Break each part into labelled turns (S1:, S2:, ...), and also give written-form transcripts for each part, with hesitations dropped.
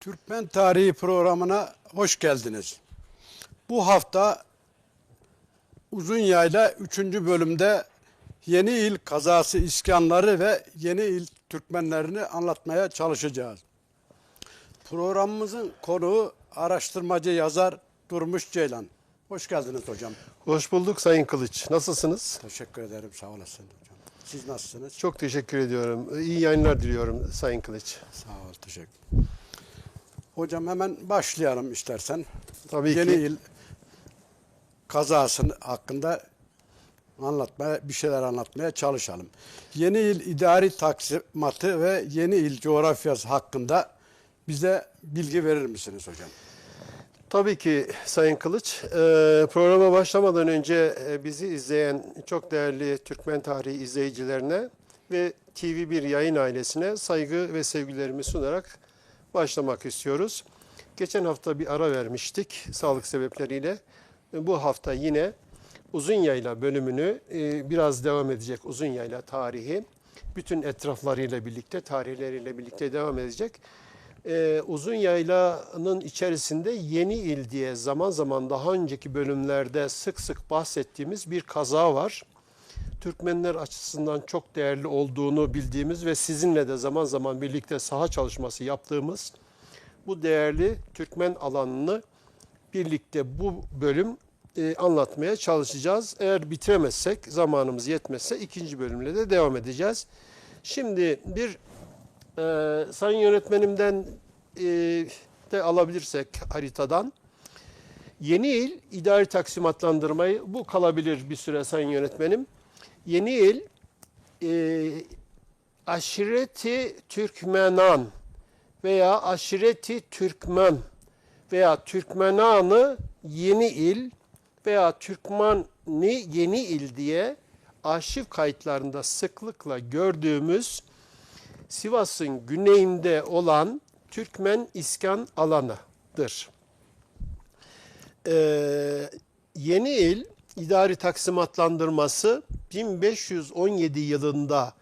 S1: Türkmen Tarihi programına hoş geldiniz. Bu hafta Uzunyayla 3. bölümde Yeni İl kazası iskanları ve Yeni İl Türkmenlerini anlatmaya çalışacağız. Programımızın konuğu araştırmacı yazar Durmuş Ceylan. Hoş geldiniz hocam.
S2: Hoş bulduk Sayın Kılıç. Nasılsınız?
S1: Teşekkür ederim, sağ olasın hocam. Siz nasılsınız?
S2: Çok teşekkür ediyorum. İyi yayınlar diliyorum Sayın Kılıç.
S1: Sağ ol, teşekkür. Hocam hemen başlayalım istersen.
S2: Tabii
S1: Yeni
S2: ki.
S1: İl kazası hakkında bir şeyler anlatmaya çalışalım. Yeni il idari taksimatı ve yeni il coğrafyası hakkında bize bilgi verir misiniz hocam?
S2: Tabii ki Sayın Kılıç. Programa başlamadan önce bizi izleyen çok değerli Türkmen tarihi izleyicilerine ve TV1 yayın ailesine saygı ve sevgilerimi sunarak başlamak istiyoruz. Geçen hafta bir ara vermiştik sağlık sebepleriyle. Bu hafta yine Uzunyayla bölümünü biraz devam edecek. Uzunyayla tarihi bütün etraflarıyla birlikte, tarihleriyle birlikte devam edecek. Uzunyaylanın içerisinde Yeni İl diye zaman zaman daha önceki bölümlerde sık sık bahsettiğimiz bir kaza var. Türkmenler açısından çok değerli olduğunu bildiğimiz ve sizinle de zaman zaman birlikte saha çalışması yaptığımız bu değerli Türkmen alanını birlikte bu bölüm anlatmaya çalışacağız. Eğer bitiremezsek, zamanımız yetmezse ikinci bölümle de devam edeceğiz. Şimdi bir sayın yönetmenimden de alabilirsek haritadan. Yeni il idari taksimatlandırmayı, bu kalabilir bir süre sayın yönetmenim. Yeni il aşireti Türkmenan veya aşireti Türkmen veya Türkmenanı Yeni il veya Türkmeni Yeni il diye arşiv kayıtlarında sıklıkla gördüğümüz Sivas'ın güneyinde olan Türkmen iskan alanıdır. Yeni il idari taksimatlandırması 1517 yılında,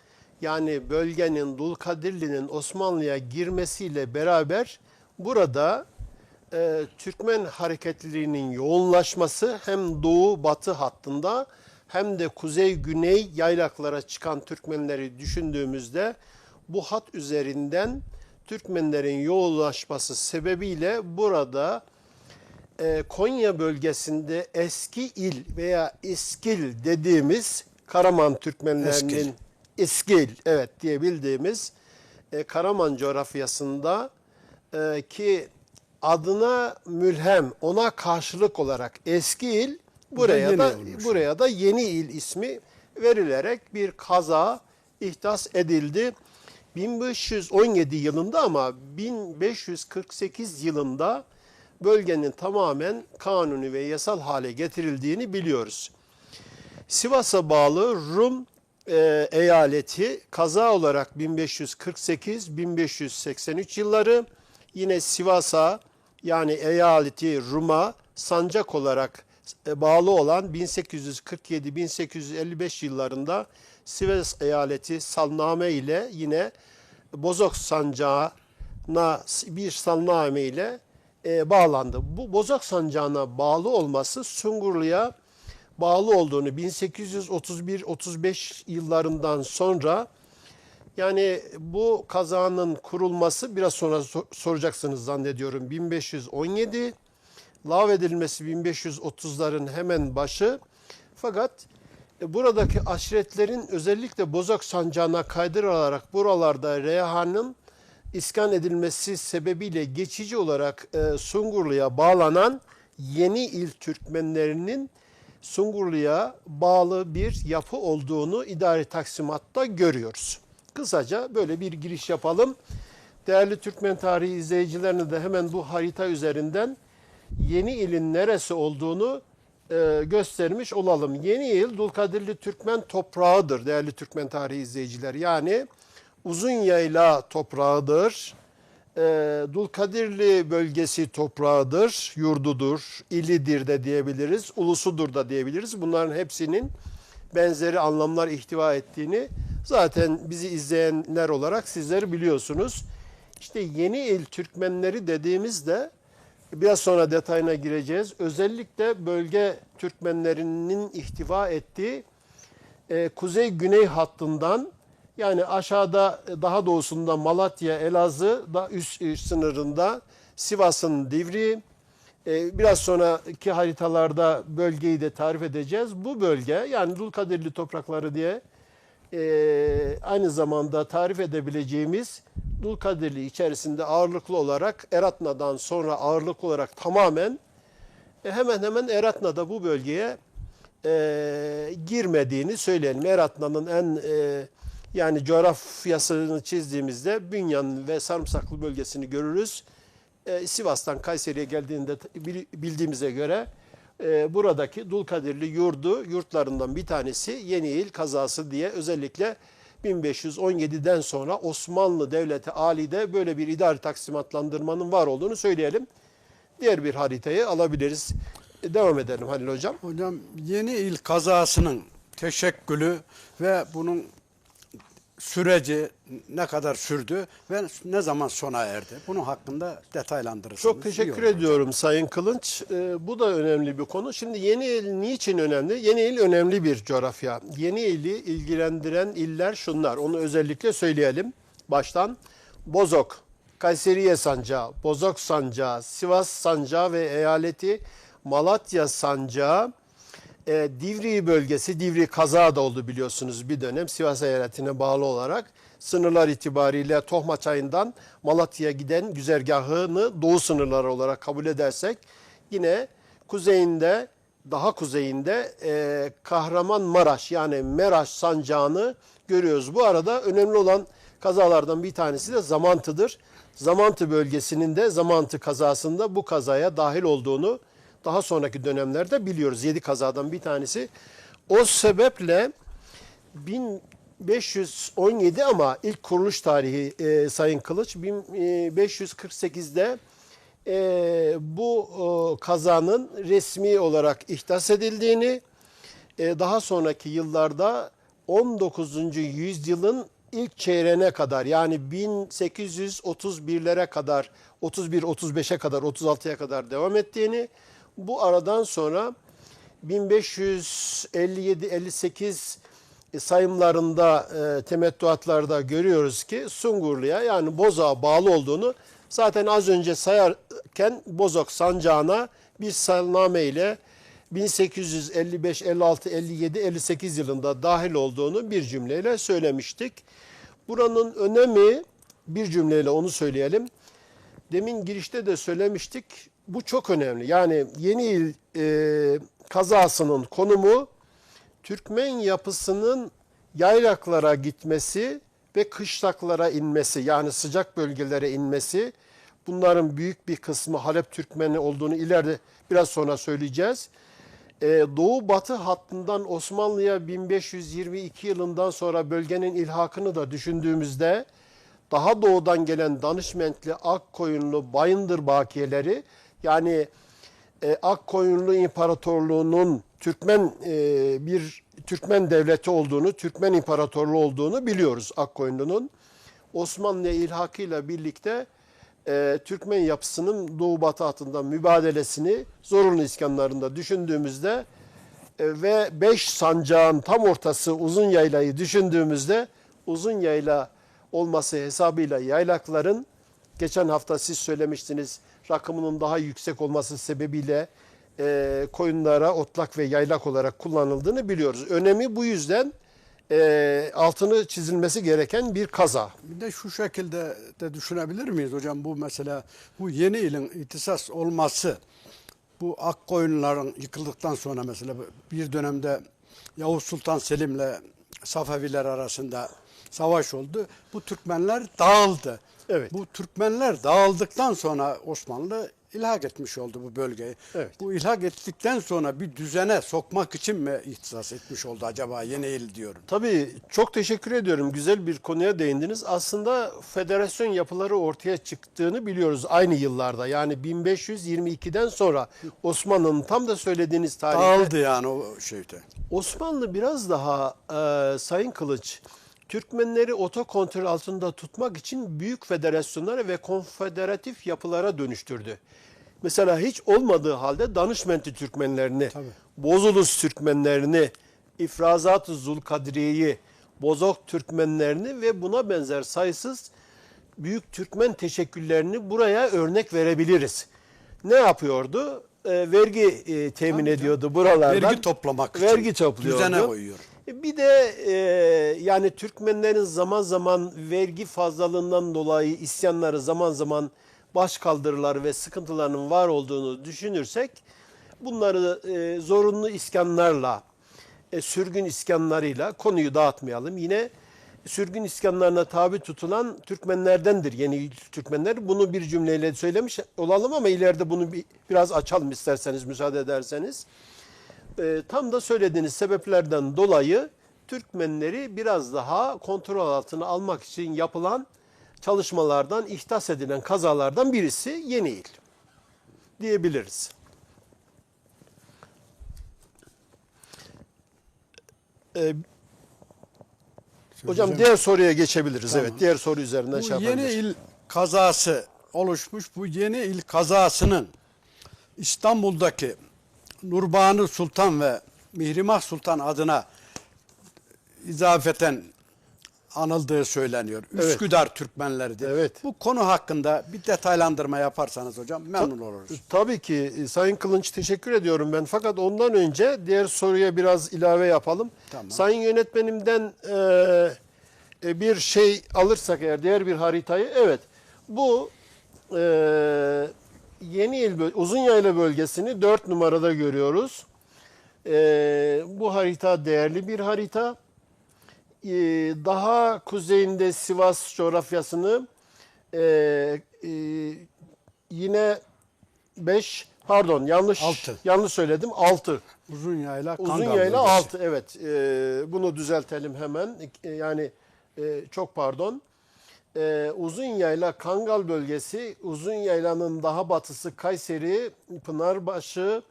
S2: yani bölgenin Dulkadirli'nin Osmanlı'ya girmesiyle beraber burada Türkmen hareketliliğinin yoğunlaşması hem doğu-batı hattında hem de kuzey-güney yaylaklara çıkan Türkmenleri düşündüğümüzde bu hat üzerinden Türkmenlerin yoğunlaşması sebebiyle burada Konya bölgesinde eski il veya İskil dediğimiz Karaman Türkmenlerinin İskil evet diyebildiğimiz Karaman coğrafyasında ki adına mülhem, ona karşılık olarak eski il, buraya da yeni il ismi verilerek bir kaza ihdas edildi. 1517 yılında ama 1548 yılında bölgenin tamamen kanuni ve yasal hale getirildiğini biliyoruz. Sivas'a bağlı Rum eyaleti kaza olarak 1548-1583 yılları, yine Sivas'a yani eyaleti Rum'a sancak olarak bağlı olan 1847-1855 yıllarında Sivas eyaleti salname ile yine Bozok sancağına bir salname ile bağlandı. Bu Bozok sancağına bağlı olması Sungurlu'ya bağlı olduğunu 1831-35 yıllarından sonra, yani bu kazanın kurulması biraz sonra soracaksınız zannediyorum 1517, lağvedilmesi 1530'ların hemen başı. Fakat buradaki aşiretlerin özellikle Bozok sancağına kaydırılarak buralarda Reyhan'ın iskan edilmesi sebebiyle geçici olarak Sungurlu'ya bağlanan Yeni İl Türkmenlerinin Sungurlu'ya bağlı bir yapı olduğunu idari taksimatta görüyoruz. Kısaca böyle bir giriş yapalım. Değerli Türkmen tarihi izleyicilerine de hemen bu harita üzerinden Yeni İl'in neresi olduğunu göstermiş olalım. Yeni İl Dulkadirli Türkmen toprağıdır değerli Türkmen tarihi izleyiciler. Yani Uzunyayla toprağıdır. Dulkadirli bölgesi toprağıdır, yurdudur, ilidir de diyebiliriz, ulusudur da diyebiliriz. Bunların hepsinin benzeri anlamlar ihtiva ettiğini zaten bizi izleyenler olarak sizler biliyorsunuz. İşte Yeni İl Türkmenleri dediğimizde biraz sonra detayına gireceğiz. Özellikle bölge Türkmenlerinin ihtiva ettiği kuzey-güney hattından, yani aşağıda daha doğusunda Malatya, Elazığ, da üst sınırında Sivas'ın Divriği, biraz sonraki haritalarda bölgeyi de tarif edeceğiz. Bu bölge, yani Dulkadirli toprakları diye aynı zamanda tarif edebileceğimiz, Dulkadirli içerisinde ağırlıklı olarak Eratna'dan sonra ağırlıklı olarak tamamen hemen hemen Eratna'da bu bölgeye girmediğini söyleyelim. Eratna'nın yani coğrafyasını çizdiğimizde Bünyan ve Sarımsaklı bölgesini görürüz. Sivas'tan Kayseri'ye geldiğinde bildiğimize göre buradaki Dulkadirli yurtlarından bir tanesi Yeniil kazası diye özellikle 1517'den sonra Osmanlı Devleti Ali'de böyle bir idari taksimatlandırmanın var olduğunu söyleyelim. Diğer bir haritayı alabiliriz. Devam edelim Halil Hocam.
S1: Hocam Yeni İl kazasının teşekkülü ve bunun süreci ne kadar sürdü ve ne zaman sona erdi? Bunun hakkında detaylandırırsanız.
S2: Çok teşekkür ediyorum Sayın Kılınç. Bu da önemli bir konu. Şimdi Yeni İl niçin önemli? Yeni İl önemli bir coğrafya. Yeni İl'i ilgilendiren iller şunlar. Onu özellikle söyleyelim. Baştan Bozok, Kayseriye Sancağı, Bozok Sancağı, Sivas Sancağı ve eyaleti Malatya Sancağı, Divriği bölgesi, Divriği kaza da oldu biliyorsunuz bir dönem Sivas eyaletine bağlı olarak. Sınırlar itibariyle Tohma Çayı'ndan Malatya'ya giden güzergahını doğu sınırları olarak kabul edersek, yine kuzeyinde, daha kuzeyinde Kahramanmaraş yani Meraş sancağını görüyoruz. Bu arada önemli olan kazalardan bir tanesi de Zamantı'dır. Zamantı bölgesinin de Zamantı kazasında bu kazaya dahil olduğunu daha sonraki dönemlerde biliyoruz. 7 kazadan bir tanesi. O sebeple 1517 ama ilk kuruluş tarihi Sayın Kılıç 1548'de bu kazanın resmi olarak ihdas edildiğini, daha sonraki yıllarda 19. yüzyılın ilk çeyreğine kadar, yani 1831'lere kadar, 31-35'e kadar, 36'ya kadar devam ettiğini, bu aradan sonra 1557-58 sayımlarında, temettuatlarda görüyoruz ki Sungurlu'ya yani Bozok'a bağlı olduğunu, zaten az önce sayarken Bozok sancağına bir salname ile 1855, 56, 57, 58 yılında dahil olduğunu bir cümleyle söylemiştik. Buranın önemi, bir cümleyle onu söyleyelim. Demin girişte de söylemiştik. Bu çok önemli. Yani Yeni İl kazasının konumu, Türkmen yapısının yaylaklara gitmesi ve kışlaklara inmesi, yani sıcak bölgelere inmesi. Bunların büyük bir kısmı Halep Türkmeni olduğunu ileride biraz sonra söyleyeceğiz. Doğu-batı hattından Osmanlı'ya 1522 yılından sonra bölgenin ilhakını da düşündüğümüzde, daha doğudan gelen Danışmentli, Akkoyunlu, Bayındır bakiyeleri, yani Akkoyunlu İmparatorluğu'nun bir Türkmen devleti olduğunu, Türkmen İmparatorluğu olduğunu biliyoruz Akkoyunlu'nun. Osmanlı'ya ilhakıyla birlikte Türkmen yapısının doğu-batı hattından mübadelesini Zorunlu iskanlarında düşündüğümüzde ve 5 sancağın tam ortası Uzunyayla'yı düşündüğümüzde, Uzunyayla olması hesabıyla yaylakların, geçen hafta siz söylemiştiniz, rakımının daha yüksek olması sebebiyle koyunlara otlak ve yaylak olarak kullanıldığını biliyoruz. Önemi bu yüzden altını çizilmesi gereken bir kaza.
S1: Bir de şu şekilde de düşünebilir miyiz hocam? Bu mesela bu Yeni İl'in ihtisas olması, bu Akkoyunluların yıkıldıktan sonra mesela bir dönemde Yavuz Sultan Selim'le Safeviler arasında savaş oldu. Bu Türkmenler dağıldı.
S2: Evet.
S1: Bu Türkmenler dağıldıktan sonra Osmanlı ilhak etmiş oldu bu bölgeyi.
S2: Evet.
S1: Bu ilhak ettikten sonra bir düzene sokmak için mi ihtisas etmiş oldu acaba Yeni İl diyorum.
S2: Tabii çok teşekkür ediyorum. Güzel bir konuya değindiniz. Aslında federasyon yapıları ortaya çıktığını biliyoruz aynı yıllarda. Yani 1522'den sonra Osmanlı'nın tam da söylediğiniz tarihte.
S1: Dağıldı yani o şeyde.
S2: Osmanlı biraz daha Sayın Kılıç, Türkmenleri otokontrol altında tutmak için büyük federasyonlara ve konfederatif yapılara dönüştürdü. Mesela hiç olmadığı halde Danışmentli Türkmenlerini,
S1: Tabii.
S2: Bozulus Türkmenlerini, İfrazat-ı Zulkadriye'yi, Bozok Türkmenlerini ve buna benzer sayısız büyük Türkmen teşekküllerini buraya örnek verebiliriz. Ne yapıyordu? Vergi temin ediyordu buralardan.
S1: Vergi toplamak için.
S2: Vergi topluyordu.
S1: Düzene koyuyor.
S2: Bir de yani Türkmenlerin zaman zaman vergi fazlalığından dolayı isyanları zaman zaman başkaldırılar ve sıkıntılarının var olduğunu düşünürsek bunları zorunlu isyanlarla, sürgün isyanlarıyla konuyu dağıtmayalım. Yine sürgün isyanlarına tabi tutulan Türkmenlerdendir yeni Türkmenler. Bunu bir cümleyle söylemiş olalım ama ileride bunu biraz açalım isterseniz, müsaade ederseniz. Tam da söylediğiniz sebeplerden dolayı Türkmenleri biraz daha kontrol altına almak için yapılan çalışmalardan, ihdas edilen kazalardan birisi Yeniil diyebiliriz. Hocam diğer soruya geçebiliriz.
S1: Tamam.
S2: Evet, diğer soru üzerinden şey
S1: Bu
S2: yapabiliriz.
S1: yeni il kazası oluşmuş. Bu yeni il kazasının İstanbul'daki Nurbanu Sultan ve Mihrimah Sultan adına izafeten anıldığı söyleniyor.
S2: Evet.
S1: Üsküdar Türkmenleri diye.
S2: Evet.
S1: Bu konu hakkında bir detaylandırma yaparsanız hocam memnun oluruz.
S2: Tabii ki Sayın Kılınç, teşekkür ediyorum ben. Fakat ondan önce diğer soruya biraz ilave yapalım.
S1: Tamam.
S2: Sayın yönetmenimden bir şey alırsak eğer, diğer bir haritayı. Evet, bu Uzunyayla bölgesini 4 numarada görüyoruz. Bu harita değerli bir harita. Daha kuzeyinde Sivas coğrafyasını yine 5 pardon yanlış söyledim 6.
S1: Uzunyayla Kangal
S2: Uzunyayla
S1: bölgesi.
S2: 6 evet. Bunu düzeltelim hemen. Yani çok pardon. Uzunyayla Kangal bölgesi, Uzunyaylanın daha batısı Kayseri, Pınarbaşı,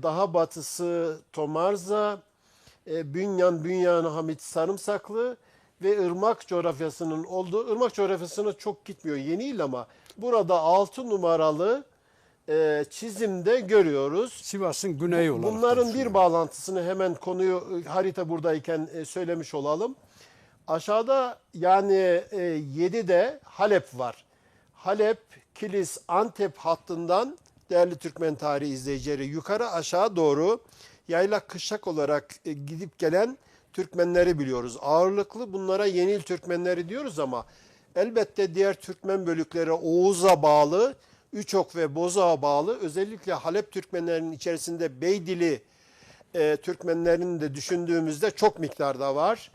S2: daha batısı Tomarza, Bünyan Hamit Sarımsaklı ve Irmak coğrafyasının olduğu, Irmak coğrafyasına çok gitmiyor Yeniil ama burada 6 numaralı çizimde görüyoruz.
S1: Sivas'ın güneyi olarak.
S2: Bunların bir bağlantısını hemen konuyu harita buradayken söylemiş olalım. Aşağıda yani 7'de Halep var. Halep, Kilis, Antep hattından değerli Türkmen tarihi izleyicileri yukarı aşağı doğru yaylak kışlak olarak gidip gelen Türkmenleri biliyoruz. Ağırlıklı bunlara Yenil Türkmenleri diyoruz ama elbette diğer Türkmen bölükleri Oğuz'a bağlı, Üçok ve Bozok'a bağlı. Özellikle Halep Türkmenlerinin içerisinde Beydili Türkmenlerini de düşündüğümüzde çok miktarda var.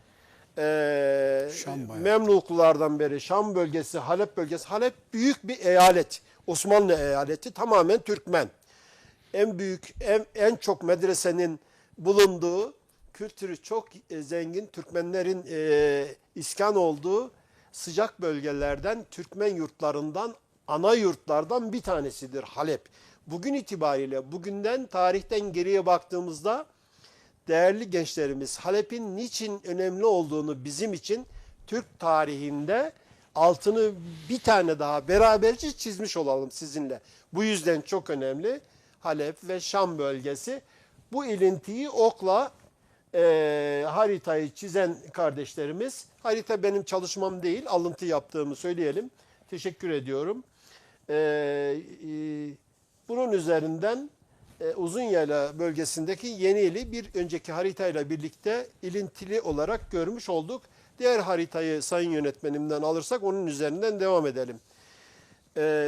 S2: Memluklulardan beri Şam bölgesi, Halep bölgesi. Halep büyük bir eyalet. Osmanlı eyaleti tamamen Türkmen. En büyük, en çok medresenin bulunduğu, kültürü çok zengin Türkmenlerin iskan olduğu sıcak bölgelerden, Türkmen yurtlarından, ana yurtlardan bir tanesidir Halep. Bugün itibariyle, bugünden, tarihten geriye baktığımızda değerli gençlerimiz Halep'in niçin önemli olduğunu bizim için Türk tarihinde altını bir tane daha beraberce çizmiş olalım sizinle. Bu yüzden çok önemli. Halep ve Şam bölgesi. Bu ilintiyi okla haritayı çizen kardeşlerimiz, harita benim çalışmam değil, alıntı yaptığımı söyleyelim. Teşekkür ediyorum. Bunun üzerinden Uzunyayla bölgesindeki Yenili bir önceki haritayla birlikte ilintili olarak görmüş olduk. Diğer haritayı sayın yönetmenimden alırsak onun üzerinden devam edelim.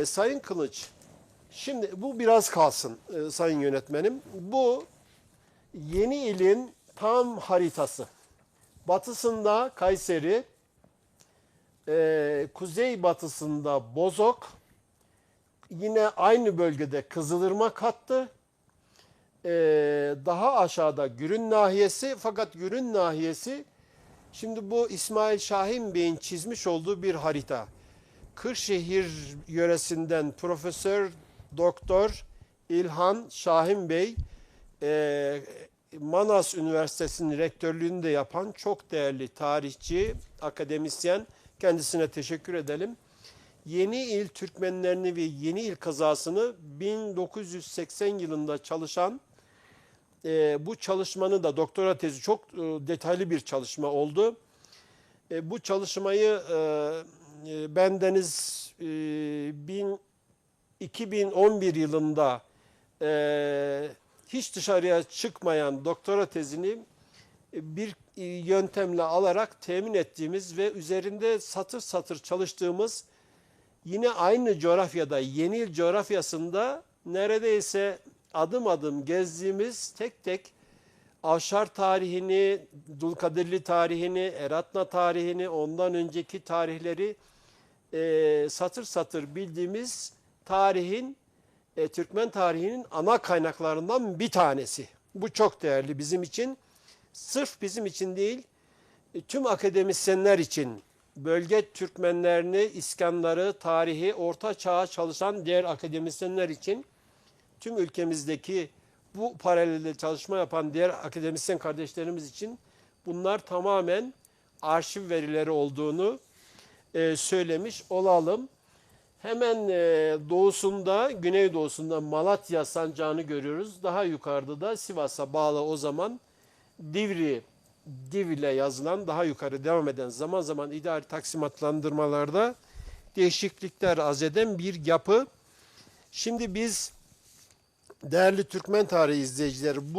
S2: Sayın Kılıç, şimdi bu biraz kalsın sayın yönetmenim. Bu Yeni ilin tam haritası. Batısında Kayseri, kuzey batısında Bozok, yine aynı bölgede Kızılırmak hattı, daha aşağıda Gürün nahiyesi, fakat Gürün nahiyesi, şimdi bu İsmail Şahin Bey'in çizmiş olduğu bir harita. Kırşehir yöresinden Profesör Doktor İlhan Şahin Bey Manas Üniversitesi'nin rektörlüğünü de yapan çok değerli tarihçi, akademisyen, kendisine teşekkür edelim. Yeni il Türkmenlerini ve Yeni il kazasını 1980 yılında çalışan, bu çalışmanın da doktora tezi çok detaylı bir çalışma oldu. Bu çalışmayı bendeniz 2011 yılında hiç dışarıya çıkmayan doktora tezini bir yöntemle alarak temin ettiğimiz ve üzerinde satır satır çalıştığımız, yine aynı coğrafyada, Yeni il coğrafyasında neredeyse adım adım gezdiğimiz, tek tek Avşar tarihini, Dulkadirli tarihini, Eratna tarihini, ondan önceki tarihleri satır satır bildiğimiz tarihin, Türkmen tarihinin ana kaynaklarından bir tanesi. Bu çok değerli bizim için. Sırf bizim için değil, tüm akademisyenler için, bölge Türkmenlerini, İskanları, tarihi, Orta Çağ'a çalışan diğer akademisyenler için, tüm ülkemizdeki bu paralelde çalışma yapan diğer akademisyen kardeşlerimiz için bunlar tamamen arşiv verileri olduğunu söylemiş olalım. Hemen doğusunda, güneydoğusunda Malatya sancağını görüyoruz. Daha yukarıda da Sivas'a bağlı o zaman Divri, Div ile yazılan, daha yukarı devam eden, zaman zaman idari taksimatlandırmalarda değişiklikler arz eden bir yapı. Şimdi biz değerli Türkmen tarihi izleyicileri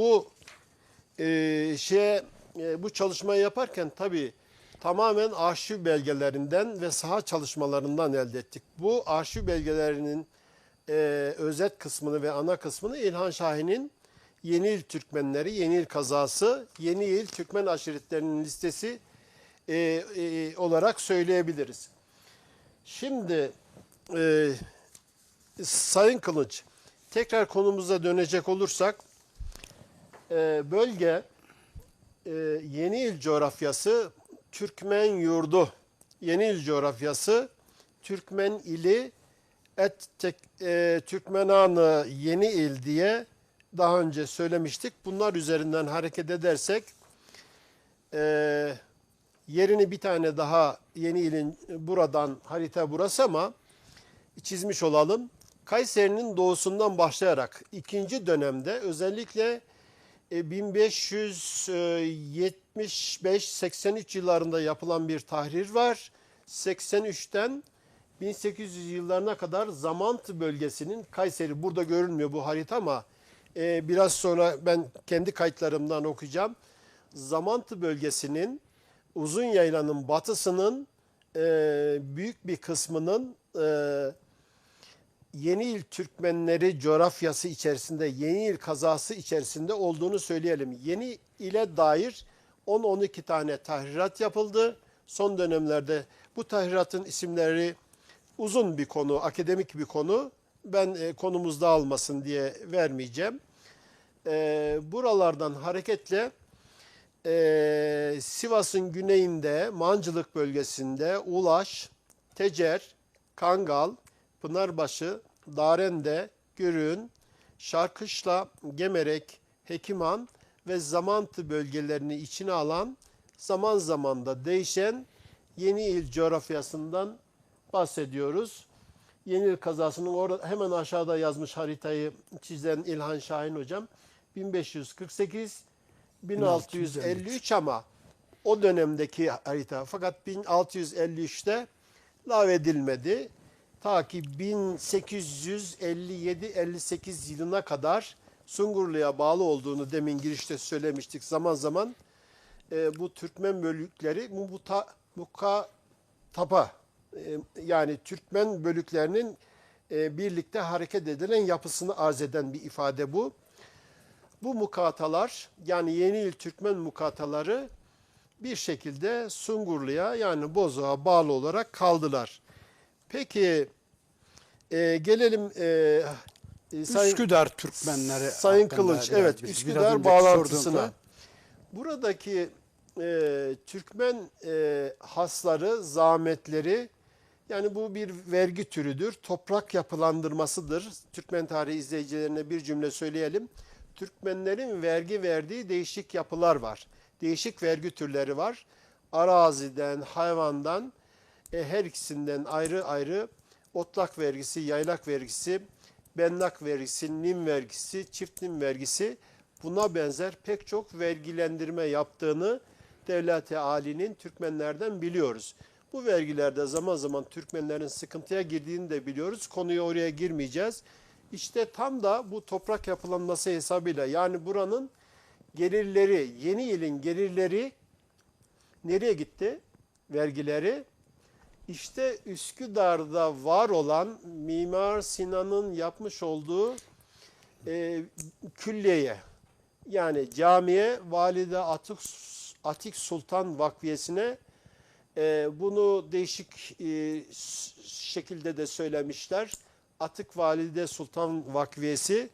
S2: bu çalışmayı yaparken tabii tamamen arşiv belgelerinden ve saha çalışmalarından elde ettik. Bu arşiv belgelerinin özet kısmını ve ana kısmını İlhan Şahin'in Yeni il Türkmenleri, Yeni il kazası, Yeni il Türkmen aşiretlerinin listesi olarak söyleyebiliriz. Şimdi Sayın Kılıç, tekrar konumuza dönecek olursak, bölge Yeni il coğrafyası Türkmen yurdu, Yeni il coğrafyası Türkmen ili, Türkmenanı Yeni il diye daha önce söylemiştik. Bunlar üzerinden hareket edersek yerini bir tane daha Yeni ilin, buradan harita burası ama çizmiş olalım. Kayseri'nin doğusundan başlayarak ikinci dönemde özellikle 1575-83 yıllarında yapılan bir tahrir var. 83'ten 1800 yıllarına kadar Zamantı bölgesinin, Kayseri burada görünmüyor bu harita ama biraz sonra ben kendi kayıtlarımdan okuyacağım. Zamantı bölgesinin, Uzun Yaylanın batısının büyük bir kısmının Yeni il Türkmenleri coğrafyası içerisinde, Yeni il kazası içerisinde olduğunu söyleyelim. Yeni ile dair 10-12 tane tahrirat yapıldı. Son dönemlerde bu tahriratın isimleri uzun bir konu, akademik bir konu. Ben konumuzda almasın diye vermeyeceğim. Buralardan hareketle Sivas'ın güneyinde, Mancılık bölgesinde Ulaş, Tecer, Kangal, Pınarbaşı, Darende, Gürün, Şarkışla, Gemerek, Hekiman ve Zamantı bölgelerini içine alan, zaman zaman da değişen Yeni il coğrafyasından bahsediyoruz. Yeni il kazasının orada hemen aşağıda yazmış haritayı çizen İlhan Şahin hocam. 1548, 1653 ama o dönemdeki harita, fakat 1653'te lağvedilmedi. Ta ki 1857-58 yılına kadar Sungurlu'ya bağlı olduğunu demin girişte söylemiştik. Zaman zaman bu Türkmen bölükleri mukatapa, yani Türkmen bölüklerinin birlikte hareket edilen yapısını arz eden bir ifade bu. Bu mukatalar, yani Yeni il Türkmen mukataları bir şekilde Sungurlu'ya, yani Bozok'a bağlı olarak kaldılar. Peki gelelim
S1: Üsküdar Türkmenleri
S2: Sayın
S1: hakkında
S2: Kılıç, evet,
S1: biraz
S2: Üsküdar
S1: önceki
S2: bağlantısına.
S1: sorduğumda.
S2: Buradaki Türkmen hasları, zahmetleri, yani bu bir vergi türüdür. Toprak yapılandırmasıdır. Türkmen tarihi izleyicilerine bir cümle söyleyelim. Türkmenlerin vergi verdiği değişik yapılar var. Değişik vergi türleri var. Araziden, hayvandan, her ikisinden ayrı ayrı otlak vergisi, yaylak vergisi, bennak vergisi, nim vergisi, çift nim vergisi, buna benzer pek çok vergilendirme yaptığını Devlet-i Ali'nin Türkmenlerden biliyoruz. Bu vergilerde zaman zaman Türkmenlerin sıkıntıya girdiğini de biliyoruz. Konuya oraya girmeyeceğiz. İşte tam da bu toprak yapılanması hesabıyla, yani buranın gelirleri, yeni yılın gelirleri nereye gitti? Vergileri işte Üsküdar'da var olan Mimar Sinan'ın yapmış olduğu külliyeye, yani camiye, Valide Atik Sultan Vakfiyesi'ne, bunu değişik şekilde de söylemişler. Atık Valide Sultan Vakfiyesi,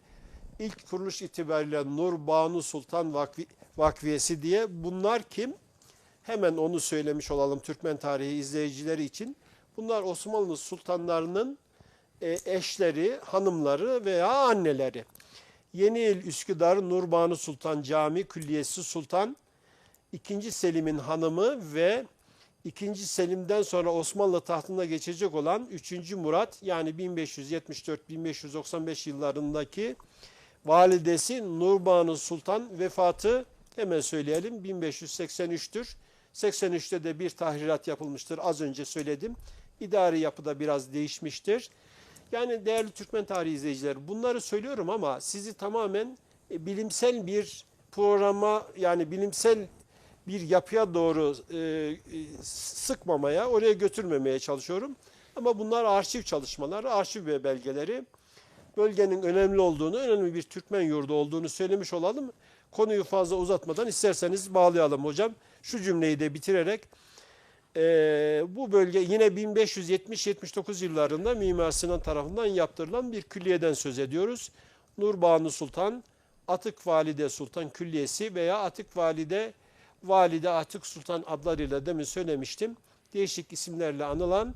S2: ilk kuruluş itibariyle Nur Banu Sultan Vakfiyesi diye. Bunlar kim? Hemen onu söylemiş olalım Türkmen tarihi izleyicileri için. Bunlar Osmanlı sultanlarının eşleri, hanımları veya anneleri. Yeniyil Üsküdar Nurbanu Sultan Cami Külliyesi Sultan II. Selim'in hanımı ve II. Selim'den sonra Osmanlı tahtına geçecek olan 3. Murat, yani 1574-1595 yıllarındaki validesi Nurbanu Sultan, vefatı hemen söyleyelim 1583'tür. 83'te de bir tahrirat yapılmıştır. Az önce söyledim. İdari yapıda biraz değişmiştir. Yani değerli Türkmen tarihi izleyiciler, bunları söylüyorum ama sizi tamamen bilimsel bir programa, yani bilimsel bir yapıya doğru sıkmamaya, oraya götürmemeye çalışıyorum. Ama bunlar arşiv çalışmaları, arşiv ve belgeleri. Bölgenin önemli olduğunu, önemli bir Türkmen yurdu olduğunu söylemiş olalım. Konuyu fazla uzatmadan isterseniz bağlayalım hocam. Şu cümleyi de bitirerek, bu bölge yine 1570-79 yıllarında Mimar Sinan tarafından yaptırılan bir külliyeden söz ediyoruz. Nurbanu Sultan, Atık Valide Sultan Külliyesi veya Atık Valide Atık Sultan adlarıyla demin söylemiştim. Değişik isimlerle anılan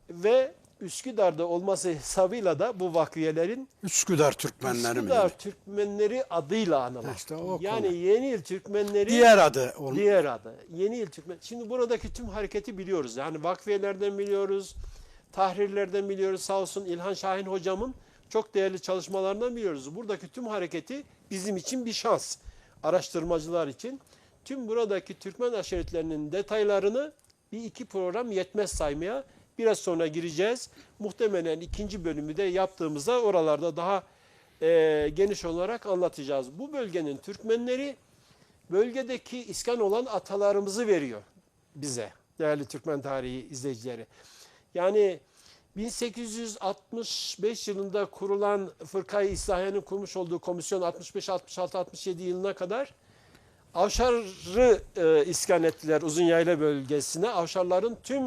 S2: ve Üsküdar'da olması hesabıyla da bu vakfiyelerin
S1: Üsküdar Türkmenleri mi?
S2: Üsküdar Türkmenleri adıyla anılan.
S1: İşte o
S2: yani
S1: konu.
S2: Yeni Yıl Türkmenleri
S1: Diğer adı.
S2: diğer adı. Yeni Yıl Türkmen. Şimdi buradaki tüm hareketi biliyoruz. Yani vakfiyelerden biliyoruz, tahrirlerden biliyoruz. Sağ olsun İlhan Şahin hocamın çok değerli çalışmalarından biliyoruz. Buradaki tüm hareketi bizim için bir şans. Araştırmacılar için. Tüm buradaki Türkmen aşiretlerinin detaylarını bir iki program yetmez saymaya. Biraz sonra gireceğiz. Muhtemelen ikinci bölümü de yaptığımızda oralarda daha geniş olarak anlatacağız. Bu bölgenin Türkmenleri bölgedeki iskan olan atalarımızı veriyor bize, değerli Türkmen tarihi izleyicileri. Yani 1865 yılında kurulan Fırkayı İslahiye'nin kurmuş olduğu komisyon 65, 66, 67 yılına kadar Avşar'ı iskan ettiler Uzunyayla bölgesine. Avşarların tüm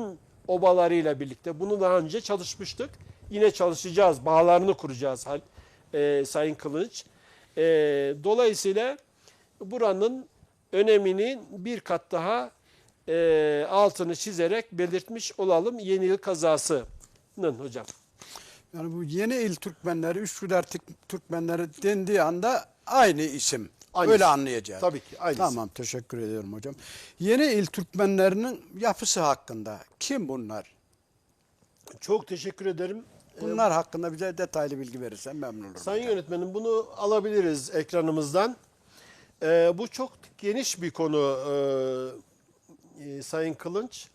S2: obalarıyla birlikte. Bunu daha önce çalışmıştık. Yine çalışacağız. Bağlarını kuracağız Sayın Kılıç. Dolayısıyla buranın önemini bir kat daha altını çizerek belirtmiş olalım. Yeni Yıl kazasının hocam.
S1: Yani bu Yeni İl Türkmenleri, Üsküdar Türkmenleri dendiği anda aynı isim.
S2: Aynısı.
S1: Öyle anlayacağız.
S2: Tabii ki aynısı.
S1: Tamam, teşekkür ediyorum hocam. Yeni İl Türkmenlerinin yapısı hakkında kim bunlar?
S2: Çok teşekkür ederim.
S1: Bunlar hakkında bize detaylı bilgi verirsen memnun olurum.
S2: Sayın
S1: hocam.
S2: yönetmenim, bunu alabiliriz ekranımızdan. Bu çok geniş bir konu Sayın Kılınç.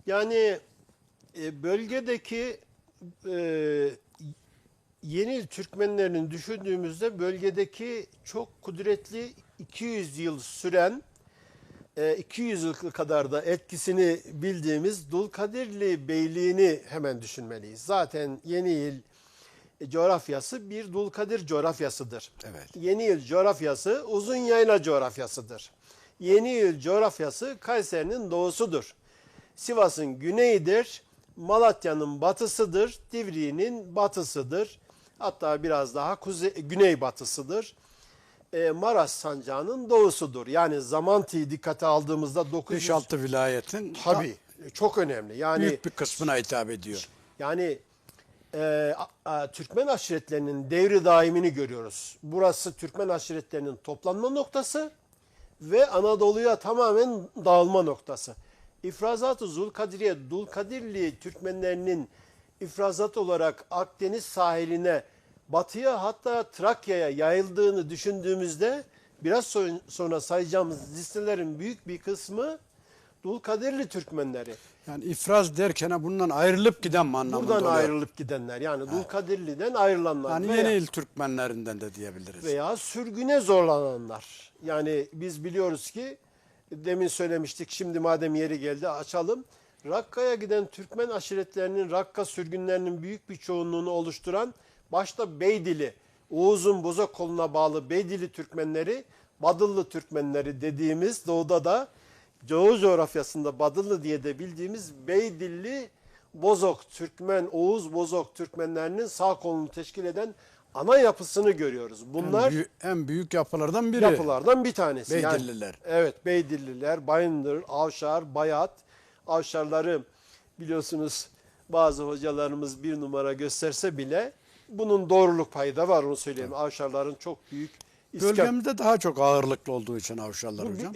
S2: Yani bölgedeki Yeni Türkmenlerini düşündüğümüzde bölgedeki çok kudretli 200 yıl süren 200 yıl kadar da etkisini bildiğimiz Dulkadirli Beyliğini hemen düşünmeliyiz. Zaten Yeni Yıl coğrafyası bir Dulkadir coğrafyasıdır.
S1: Evet.
S2: Yeni Yıl coğrafyası Uzunyayla coğrafyasıdır. Yeni Yıl coğrafyası Kayseri'nin doğusudur. Sivas'ın güneyidir. Malatya'nın batısıdır. Divriği'nin batısıdır. Hatta biraz daha güneybatısıdır. Maraş sancağının doğusudur. Yani Zamanti'yi dikkate aldığımızda 900...
S1: 5-6 vilayetin
S2: Tabii çok önemli. Yani
S1: büyük bir kısmına hitap ediyor.
S2: yani Türkmen aşiretlerinin devri daimini görüyoruz. Burası Türkmen aşiretlerinin toplanma noktası ve Anadolu'ya tamamen dağılma noktası. İfrazat-ı Zulkadiriye, Dulkadirli Türkmenlerinin ifrazat olarak Akdeniz sahiline, batıya hatta Trakya'ya yayıldığını düşündüğümüzde biraz sonra sayacağımız listelerin büyük bir kısmı Dulkadirli Türkmenleri.
S1: Yani ifraz derken bundan ayrılıp giden mi anlamında
S2: Buradan
S1: oluyor?
S2: ayrılıp gidenler, yani Dulkadirli'den ayrılanlar
S1: Yani
S2: veya,
S1: yeni il Türkmenlerinden de diyebiliriz.
S2: veya sürgüne zorlananlar. Yani biz biliyoruz ki demin söylemiştik, şimdi madem yeri geldi açalım. Rakka'ya giden Türkmen aşiretlerinin, Rakka sürgünlerinin büyük bir çoğunluğunu oluşturan başta Beydili, Oğuz'un Bozok koluna bağlı Beydili Türkmenleri, Badıllı Türkmenleri dediğimiz, doğuda da Doğu coğrafyasında Badıllı diye de bildiğimiz Beydilli Bozok Türkmen, Oğuz Bozok Türkmenlerinin sağ kolunu teşkil eden ana yapısını görüyoruz. Bunlar
S1: En büyük yapılardan biri.
S2: yapılardan bir tanesi.
S1: Beydilliler.
S2: Evet, Beydilliler, Bayındır, Avşar, Bayat. Avşarları biliyorsunuz bazı hocalarımız bir numara gösterse bile bunun doğruluk payı da var, onu söyleyeyim. Avşarların çok büyük
S1: Bölgemizde daha çok ağırlıklı olduğu için avşarlar hocam.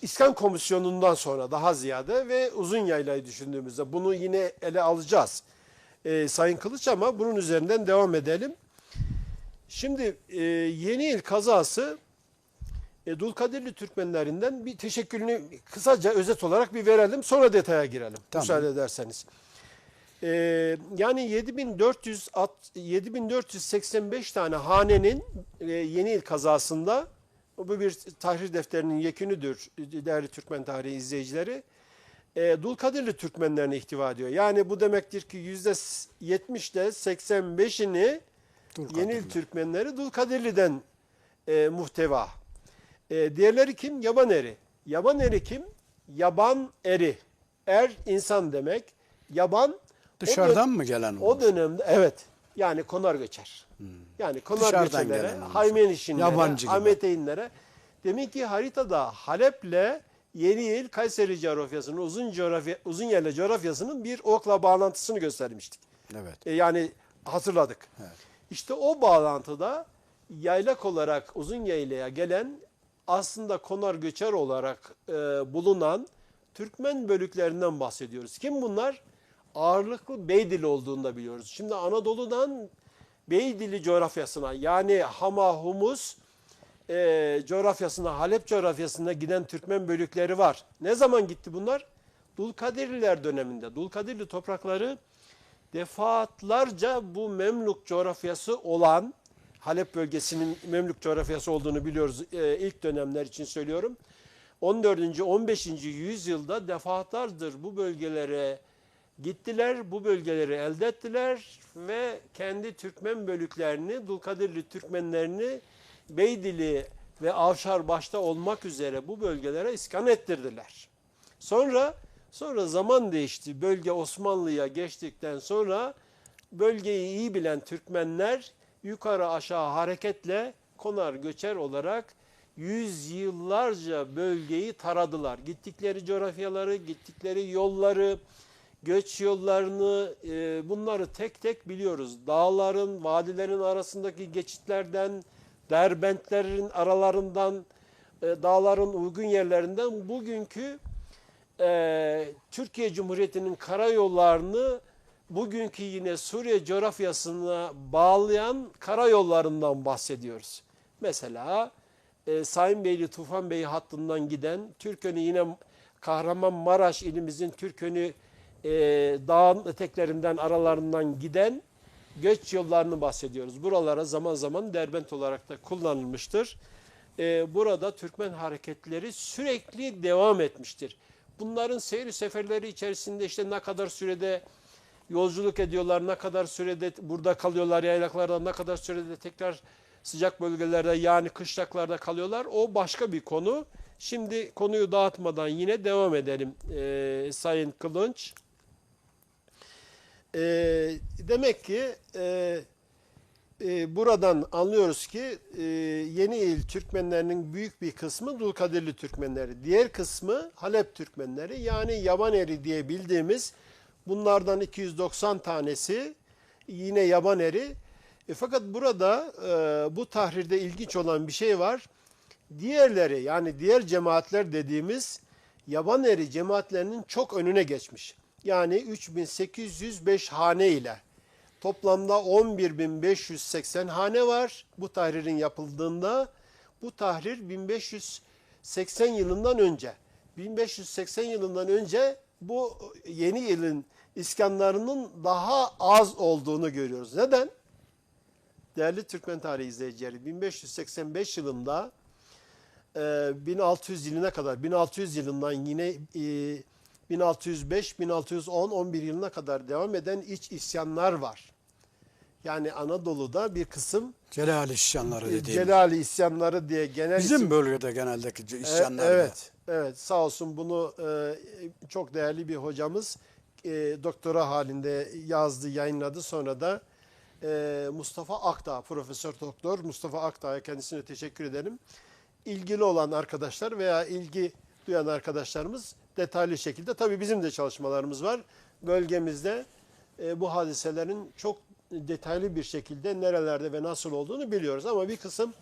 S2: İskan Komisyonu'ndan sonra daha ziyade ve uzun yaylayı düşündüğümüzde bunu yine ele alacağız. Sayın Kılıç, ama bunun üzerinden devam edelim. Şimdi Yeni İl kazası Dulkadirli Türkmenlerinden bir teşekkülünü kısaca özet olarak bir verelim. Sonra detaya girelim.
S1: Tamam.
S2: Müsaade ederseniz. Yani 7485 tane hanenin Yeni İl kazasında, bu bir tahrir defterinin yekünüdür değerli Türkmen tarihi izleyicileri. Dulkadirli Türkmenlerini ihtiva ediyor. Yani bu demektir ki %70'de 85'ini Yeni İl Türkmenleri Dulkadirli'den muhteva. Diğerleri kim? Yaban eri. Yaban eri kim? Yaban eri. Er insan demek. Yaban
S1: Dışarıdan mı gelen olur?
S2: o dönemde evet. Yani konar göçer. Yani konar
S1: Dışarıdan
S2: göçerlere,
S1: gelen olur.
S2: Haymenişinlere,
S1: Yabancı gibi.
S2: Ahmeteyinlere. Demek ki haritada Halep'le Yeni İl Kayseri coğrafyasının, Uzunyayla coğrafyasının bir okla bağlantısını göstermiştik.
S1: Evet.
S2: Yani hatırladık.
S1: Evet.
S2: İşte o bağlantıda yaylak olarak Uzunyayla'ya gelen, aslında konar göçer olarak bulunan Türkmen bölüklerinden bahsediyoruz. Kim bunlar? Ağırlıklı Beydili olduğunu da biliyoruz. Şimdi Anadolu'dan Beydili coğrafyasına, yani Hama, Humus coğrafyasına, Halep coğrafyasına giden Türkmen bölükleri var. Ne zaman gitti bunlar? Dulkadirliler döneminde. Dulkadirli toprakları defaatlarca bu Memlük coğrafyası olan, Halep bölgesinin Memlük coğrafyası olduğunu biliyoruz, ilk dönemler için söylüyorum. 14. 15. yüzyılda defaatlardır bu bölgelere gittiler, bu bölgeleri elde ettiler ve kendi Türkmen bölüklerini, Dulkadirli Türkmenlerini Beydili ve Avşar başta olmak üzere bu bölgelere iskan ettirdiler. Sonra zaman değişti. Bölge Osmanlı'ya geçtikten sonra bölgeyi iyi bilen Türkmenler yukarı aşağı hareketle konar göçer olarak yüzyıllarca bölgeyi taradılar. Gittikleri coğrafyaları, gittikleri yolları, göç yollarını, bunları tek tek biliyoruz. Dağların, vadilerin arasındaki geçitlerden, derbentlerin aralarından, dağların uygun yerlerinden bugünkü Türkiye Cumhuriyeti'nin karayollarını bugünkü yine Suriye coğrafyasına bağlayan karayollarından bahsediyoruz. Mesela Sayınbeyli Tufanbeyli hattından giden, Türkönü yine Kahramanmaraş ilimizin Türkönü dağın eteklerinden, aralarından giden göç yollarını bahsediyoruz. Buralara zaman zaman derbent olarak da kullanılmıştır. Burada Türkmen hareketleri sürekli devam etmiştir. Bunların seyri seferleri içerisinde işte ne kadar sürede yolculuk ediyorlar, ne kadar sürede burada kalıyorlar, yaylaklarda ne kadar sürede tekrar sıcak bölgelerde, yani kışlaklarda kalıyorlar, o başka bir konu. Şimdi konuyu dağıtmadan yine devam edelim Sayın Kılınç. Demek ki buradan anlıyoruz ki Yeni İl Türkmenlerinin büyük bir kısmı Dulkadirli Türkmenleri. Diğer kısmı Halep Türkmenleri, yani Yaban eri diye bildiğimiz, bunlardan 290 tanesi yine yaban eri. Fakat burada bu tahrirde ilginç olan bir şey var. Diğerleri, yani diğer cemaatler dediğimiz yaban eri cemaatlerinin çok önüne geçmiş. Yani 3805 hane ile toplamda 11.580 hane var bu tahririn yapıldığında. Bu tahrir 1580 yılından önce. 1580 yılından önce bu yeni yılın iskanlarının daha az olduğunu görüyoruz. Neden? Değerli Türkmen tarihi izleyicileri, 1585 yılında 1600 yılına kadar, 1600 yılından yine 1605, 1610, 11 yılına kadar devam eden iç isyanlar var. Yani Anadolu'da bir kısım
S1: Celali isyanları dediğimiz.
S2: Celali isyanları diye genel
S1: Bizim
S2: isim.
S1: bölgede geneldeki isyanlar.
S2: Evet, evet. Sağ olsun bunu çok değerli bir hocamız doktora halinde yazdı, yayınladı. Sonra da Mustafa Akdağ, Profesör Doktor Mustafa Akdağ'a kendisine teşekkür edelim. İlgili olan arkadaşlar veya ilgi duyan arkadaşlarımız detaylı şekilde, tabii bizim de çalışmalarımız var. Bölgemizde bu hadiselerin çok detaylı bir şekilde nerelerde ve nasıl olduğunu biliyoruz. Ama bir kısım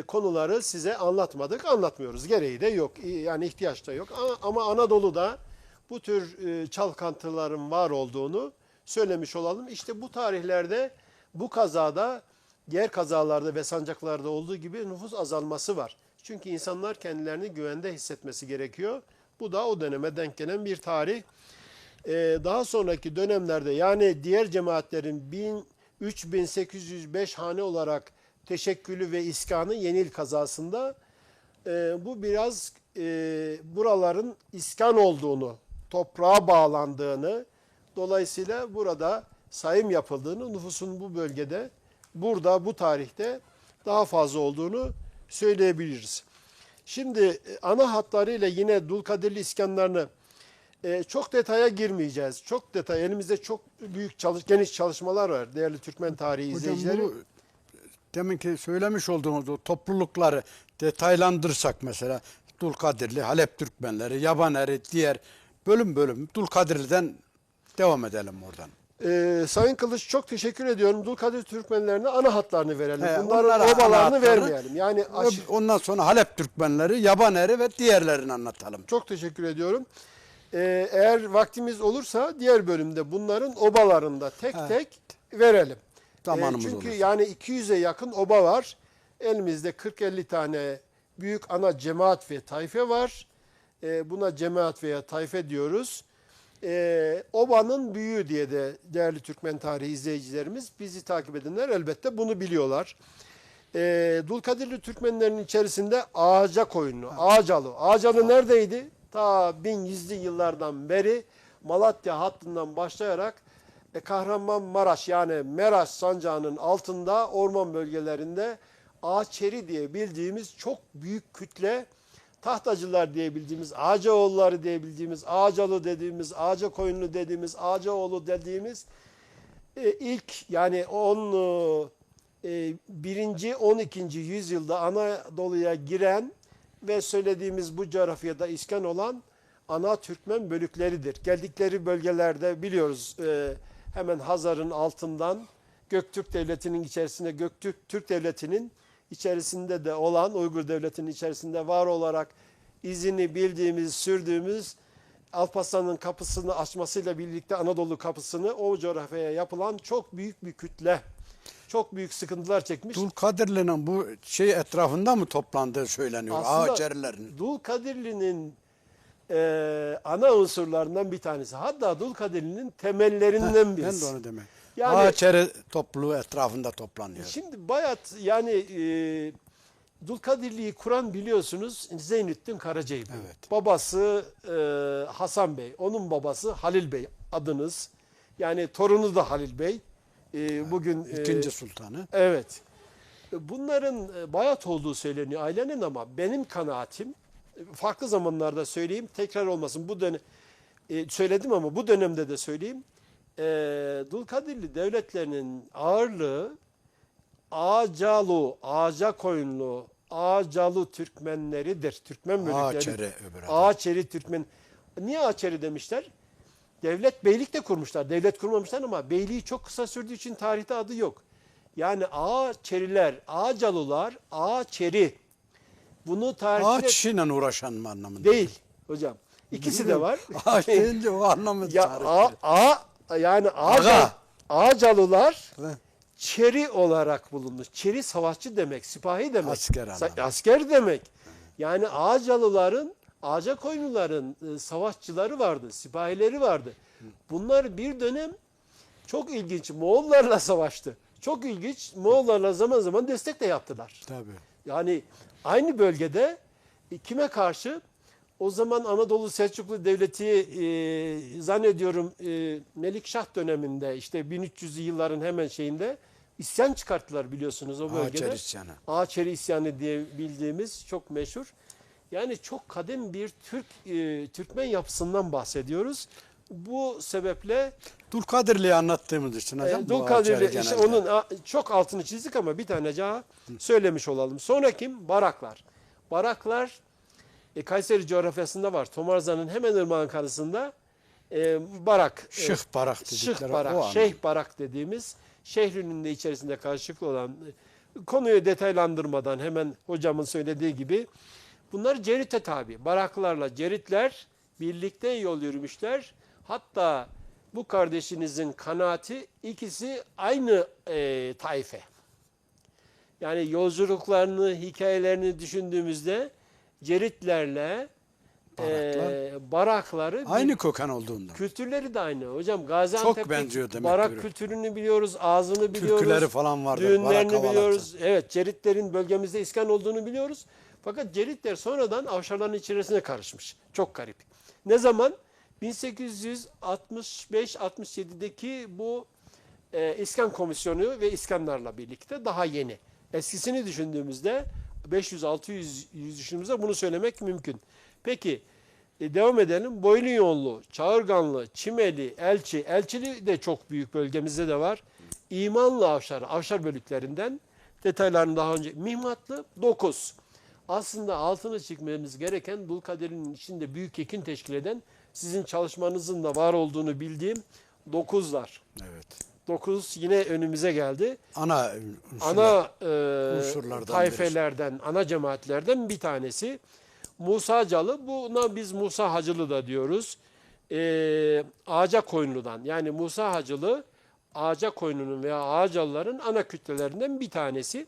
S2: konuları size anlatmadık, anlatmıyoruz. Gereği de yok. Yani ihtiyaç da yok. Ama Anadolu'da bu tür çalkantıların var olduğunu söylemiş olalım. İşte bu tarihlerde bu kazada diğer kazalarda ve sancaklarda olduğu gibi nüfus azalması var. Çünkü insanlar kendilerini güvende hissetmesi gerekiyor. Bu da o döneme denk gelen bir tarih. Daha sonraki dönemlerde, yani diğer cemaatlerin 3805 hane olarak teşekkülü ve iskanı Yenil kazasında bu biraz buraların iskan olduğunu, toprağa bağlandığını, dolayısıyla burada sayım yapıldığını, nüfusun bu bölgede, burada, bu tarihte daha fazla olduğunu söyleyebiliriz. Şimdi ana hatlarıyla yine Dulkadirli iskanlarını çok detaya girmeyeceğiz. Çok detay, elimizde çok büyük geniş çalışmalar var değerli Türkmen tarihi izleyicileri.
S1: Hocam bu deminki söylemiş olduğumuz o toplulukları detaylandırsak mesela Dulkadirli, Halep Türkmenleri, Yabaneri, diğer bölüm bölüm Dulkadirli'den devam edelim oradan.
S2: Sayın Kılıç, çok teşekkür ediyorum. Dulkadir Türkmenlerine ana hatlarını verelim.
S1: He,
S2: Bunların
S1: onlara ana
S2: obalarını
S1: hatları,
S2: vermeyelim. Yani
S1: ondan sonra Halep Türkmenleri, Yabaneri ve diğerlerini anlatalım.
S2: çok teşekkür ediyorum. Eğer vaktimiz olursa diğer bölümde bunların obalarını da tek tek verelim.
S1: Zamanımız
S2: Çünkü
S1: olur.
S2: yani 200'e yakın oba var. Elimizde 40-50 tane büyük ana cemaat ve tayfe var. Buna cemaat veya tayfe diyoruz. Obanın büyüğü diye de değerli Türkmen tarihi izleyicilerimiz, bizi takip edenler elbette bunu biliyorlar. Dulkadirli Türkmenlerin içerisinde Ağaca koyunlu, Ağacalı. Ağacalı neredeydi? Ta 1100'lü yıllardan beri Malatya hattından başlayarak Kahramanmaraş, yani Meraş sancağının altında orman bölgelerinde Ağaçeri diye bildiğimiz çok büyük kütle, Tahtacılar diye bildiğimiz, Ağacaoğulları diye bildiğimiz, Ağacalı dediğimiz, Ağacakoyunlu dediğimiz, Ağacaoğlu dediğimiz ilk, yani 1. 12. yüzyılda Anadolu'ya giren ve söylediğimiz bu coğrafyada iskan olan ana Türkmen bölükleridir. Geldikleri bölgelerde biliyoruz, hemen Hazar'ın altından Göktürk Devleti'nin içerisinde, Göktürk Türk Devleti'nin içerisinde de olan, Uygur Devleti'nin içerisinde var olarak izini bildiğimiz, sürdüğümüz Alparslan'ın kapısını açmasıyla birlikte Anadolu kapısını, o coğrafyaya yapılan çok büyük bir kütle, çok büyük sıkıntılar çekmiş.
S1: Dulkadirli'nin bu etrafında mı toplandığı söyleniyor, Ağaçerilerin?
S2: Dulkadirli'nin ana unsurlarından bir tanesi. Hatta Dulkadirli'nin temellerinden birisi.
S1: Ben de onu demek.
S2: Yani,
S1: Ağaçeri topluluğu etrafında toplanıyor.
S2: Şimdi bayat, yani Dulkadirli'yi kuran biliyorsunuz Zeynettin Karacabey.
S1: Evet.
S2: Babası Hasan Bey, onun babası Halil Bey adınız. Yani torunu da Halil Bey. Bugün
S1: İkinci sultanı.
S2: evet. Bunların bayat olduğu söyleniyor ailenin, ama benim kanaatim, farklı zamanlarda söyleyeyim, tekrar olmasın. Bu dönem söyledim ama bu dönemde de söyleyeyim. Dulkadirli devletlerinin ağırlığı Ağacalı, Ağacakoyunlu, Ağacalı Türkmenleridir. Türkmen bölükleri.
S1: Ağaçeri öbür adı.
S2: Ağaçeri Türkmen. Niye Ağaçeri demişler? Devlet beylik de kurmuşlar. Devlet kurmamışlar ama beyliği çok kısa sürdüğü için tarihte adı yok. Yani Ağaçeriler, Ağacalılar, Ağaçeri. Bunu
S1: Ağaç
S2: tarihte
S1: işiyle uğraşan mı anlamında?
S2: değil hocam. İkisi de var.
S1: Ağaç deyince o anlamı
S2: Ya yani
S1: Aga.
S2: Ağacalılar
S1: Evet.
S2: Çeri olarak bulunmuş. Çeri savaşçı demek, sipahi demek.
S1: Asker anlamı.
S2: Asker demek. Yani Ağacalıların, Ağacakoyunluların savaşçıları vardı, sipahileri vardı. Bunlar bir dönem çok ilginç Moğollarla savaştı. Çok ilginç Moğollarla zaman zaman destek de yaptılar.
S1: Tabii.
S2: Yani aynı bölgede kime karşı? O zaman Anadolu Selçuklu Devleti zannediyorum Melikşah döneminde işte 1300'lü yılların hemen şeyinde isyan çıkarttılar biliyorsunuz o bölgede.
S1: Ağaçeri isyanı.
S2: Ağaçeri isyanı diye bildiğimiz çok meşhur. Yani çok kadim bir Türkmen yapısından bahsediyoruz. Bu sebeple
S1: Dulkadirli'yi anlattığımız için hocam. bu Ağaçeri
S2: Dulkadirli işte
S1: genelde.
S2: onun çok altını çizdik ama bir tane daha söylemiş olalım. Sonra kim? Baraklar. Baraklar Kayseri coğrafyasında var. Tomarza'nın hemen ırmağın karşısında barak.
S1: Şıh barak dedikleri.
S2: Şıh
S1: o
S2: barak,
S1: anlamda.
S2: şeyh barak dediğimiz şehrinin de içerisinde karşılıklı olan konuyu detaylandırmadan hemen hocamın söylediği gibi bunlar Cerit'e tabi. Baraklarla Ceritler birlikte yol yürümüşler. Hatta bu kardeşinizin kanaati ikisi aynı taife. Yani yolculuklarını, hikayelerini düşündüğümüzde Ceritlerle Barakları
S1: Aynı kokan olduğundan.
S2: kültürleri de aynı. Hocam Gaziantep'te
S1: Çok benziyor demek
S2: Barak
S1: ki.
S2: kültürünü biliyoruz, ağzını biliyoruz.
S1: Türküleri falan vardır,
S2: Düğünlerini
S1: Barak havalatı.
S2: biliyoruz. Evet, Ceritlerin bölgemizde iskan olduğunu biliyoruz. Fakat Ceritler sonradan Avşarların içerisine karışmış. Çok garip. Ne zaman? 1865-67'deki bu İskan Komisyonu ve İskanlarla birlikte daha yeni. Eskisini düşündüğümüzde 500-600 düşündüğümüzde bunu söylemek mümkün. Peki devam edelim. Boyluyonlu, Çağırganlı, Çimeli, Elçi. Elçili de çok büyük bölgemizde de var. İmanlı Avşar, Avşar bölüklerinden detaylarını daha önce. Mihmatlı 9. Aslında altını çekmemiz gereken Dulkadir'in içinde büyük ekin teşkil eden sizin çalışmanızın da var olduğunu bildiğim 9'lar.
S1: Evet.
S2: 9 yine önümüze geldi.
S1: Ana
S2: Ana
S1: unsurlardan
S2: tayfelerden, ana cemaatlerden bir tanesi. Musacalı, buna biz Musa Hacılı da diyoruz. Ağacakoyunlu'dan yani Musa Hacılı Ağacakoyunlu'nun veya Ağacalıların ana kütlelerinden bir tanesi.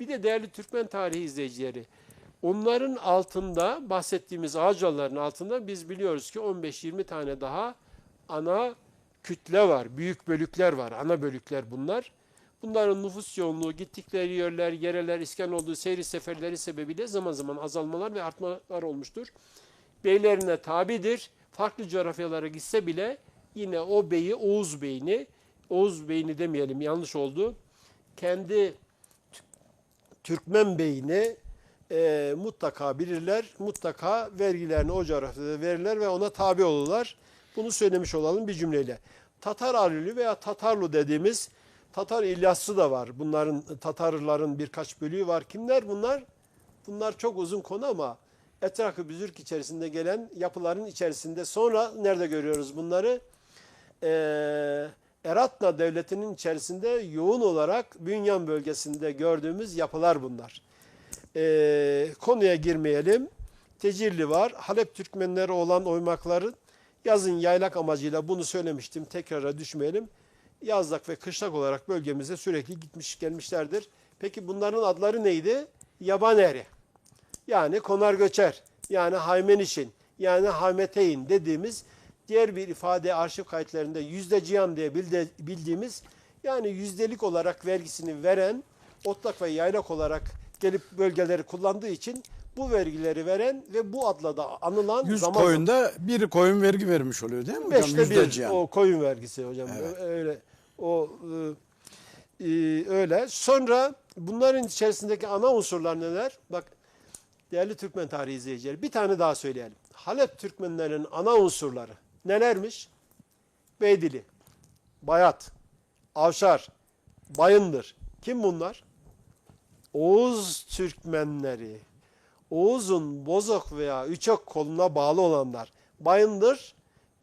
S2: Bir de değerli Türkmen tarihi izleyicileri, onların altında bahsettiğimiz Ağacalıların altında biz biliyoruz ki 15-20 tane daha ana kütle var, büyük bölükler var, ana bölükler bunlar. Bunların nüfus yoğunluğu, gittikleri yerler, yereler, iskan olduğu seyri seferleri sebebiyle zaman zaman azalmalar ve artmalar olmuştur. Beylerine tabidir. Farklı coğrafyalara gitse bile yine o beyi, Oğuz beyini demeyelim yanlış oldu. Kendi Türkmen beyini mutlaka bilirler, mutlaka vergilerini o coğrafyada verirler ve ona tabi olurlar. Bunu söylemiş olalım bir cümleyle. Tatar Arülü veya Tatarlu dediğimiz Tatar İlyassı da var. Bunların Tatarların birkaç bölüğü var. Kimler bunlar? Bunlar çok uzun konu ama Etrafı Büzürk içerisinde gelen yapıların içerisinde sonra nerede görüyoruz bunları? Eratna Devleti'nin içerisinde yoğun olarak Bünyan bölgesinde gördüğümüz yapılar bunlar. Konuya girmeyelim. Tecirli var. Halep Türkmenleri olan oymakların yazın yaylak amacıyla bunu söylemiştim. Tekrara düşmeyelim. Yazlak ve kışlak olarak bölgemize sürekli gitmiş gelmişlerdir. Peki bunların adları neydi? Yaban eri. Yani konar göçer. Yani haymenişin. Yani haymeteyn dediğimiz diğer bir ifade arşiv kayıtlarında yüzde cihan diye bildiğimiz yani yüzdelik olarak vergisini veren otlak ve yaylak olarak gelip bölgeleri kullandığı için bu vergileri veren ve bu adla da anılan
S1: 100
S2: zaman
S1: koyunda bir koyun vergi vermiş oluyor değil mi hocam?
S2: beşte
S1: Yüzde
S2: bir
S1: cihan.
S2: o koyun vergisi hocam.
S1: Evet.
S2: Öyle öyle. Sonra bunların içerisindeki ana unsurlar neler? Bak değerli Türkmen tarihi izleyicileri bir tane daha söyleyelim. Halep Türkmenlerinin ana unsurları nelermiş? Beydili, Bayat, Avşar, Bayındır. Kim bunlar? Oğuz Türkmenleri. Oğuz'un Bozok veya Üçok koluna bağlı olanlar. Bayındır,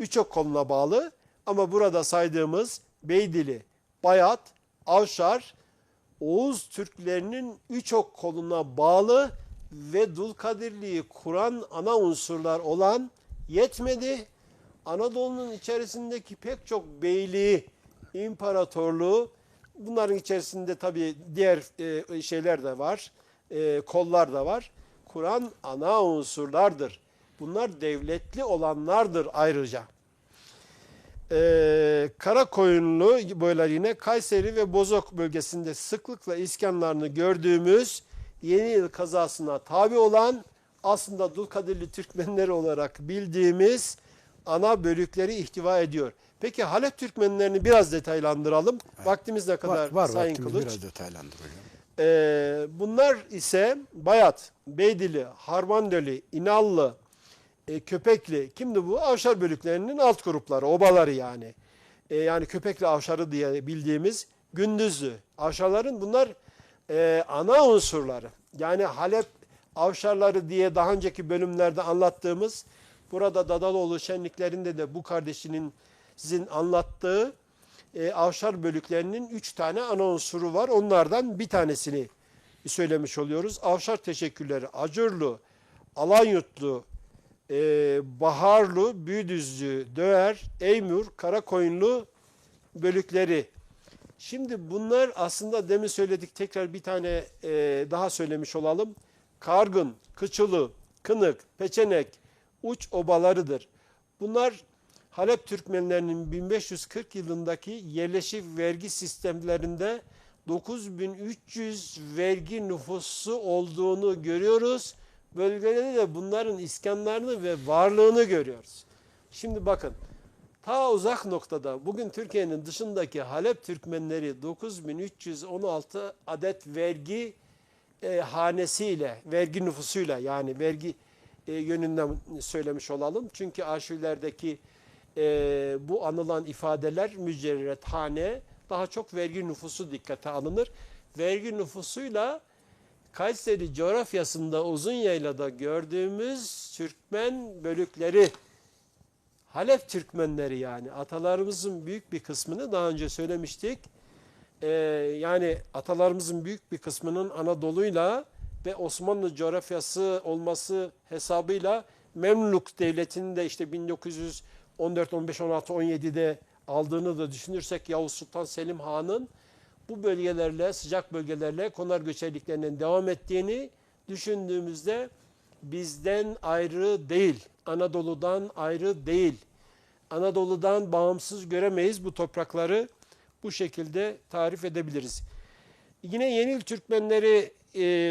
S2: birçok koluna bağlı. Ama burada saydığımız Beydili, Bayat, Avşar, Oğuz Türklerinin birçok koluna bağlı ve Dulkadirliği kuran ana unsurlar olan yetmedi. Anadolu'nun içerisindeki pek çok beyliği, imparatorluğu, bunların içerisinde tabii diğer şeyler de var, kollar da var. Kuran ana unsurlardır. Bunlar devletli olanlardır ayrıca. Karakoyunlu boylar yine Kayseri ve Bozok bölgesinde sıklıkla iskanlarını gördüğümüz Yeni Yıl kazasına tabi olan, aslında Dulkadirli Türkmenleri olarak bildiğimiz ana bölükleri ihtiva ediyor. Peki Halep Türkmenlerini biraz detaylandıralım. Evet. Vaktimiz ne kadar
S1: var,
S2: Sayın Kılıç?
S1: Biraz detaylandır hocam.
S2: Bunlar ise Bayat, Beydili, Harmandeli, İnallı, Köpekli, kimdi bu? Avşar bölüklerinin alt grupları, obaları yani. Yani Köpekli Avşarı diye bildiğimiz Gündüzlü. Avşarların bunlar ana unsurları. Yani Halep Avşarları diye daha önceki bölümlerde anlattığımız, burada Dadaloğlu şenliklerinde de bu kardeşinin sizin anlattığı Avşar bölüklerinin 3 tane ana unsuru var. Onlardan bir tanesini söylemiş oluyoruz. Avşar teşekkürleri Acurlu, Alanyurtlu, Baharlı, Büyüdüzlü, Döğer, Eymür, Karakoyunlu bölükleri. Şimdi bunlar aslında demin söyledik, tekrar bir tane daha söylemiş olalım. Kargın, Kıçılı, Kınık, Peçenek, Uç obalarıdır. Bunlar Halep Türkmenlerinin 1540 yılındaki yerleşik vergi sistemlerinde 9300 vergi nüfusu olduğunu görüyoruz. Bölgelerde de bunların iskanlarını ve varlığını görüyoruz. Şimdi bakın, ta uzak noktada bugün Türkiye'nin dışındaki Halep Türkmenleri 9316 adet vergi hanesiyle, vergi nüfusuyla, yani vergi yönünden söylemiş olalım. Çünkü arşivlerdeki bu anılan ifadeler mücerret hane, daha çok vergi nüfusu dikkate alınır. Vergi nüfusuyla Kayseri coğrafyasında Uzunyayla'da gördüğümüz Türkmen bölükleri, Halep Türkmenleri, yani atalarımızın büyük bir kısmını daha önce söylemiştik. Yani atalarımızın büyük bir kısmının Anadolu'yla ve Osmanlı coğrafyası olması hesabıyla Memlük Devleti'nin de işte 1914, 15, 16, 17'de aldığını da düşünürsek, Yavuz Sultan Selim Han'ın bu bölgelerle, sıcak bölgelerle konar göçerliklerinin devam ettiğini düşündüğümüzde bizden ayrı değil, Anadolu'dan ayrı değil. Anadolu'dan bağımsız göremeyiz bu toprakları, bu şekilde tarif edebiliriz. Yine Yenil Türkmenleri,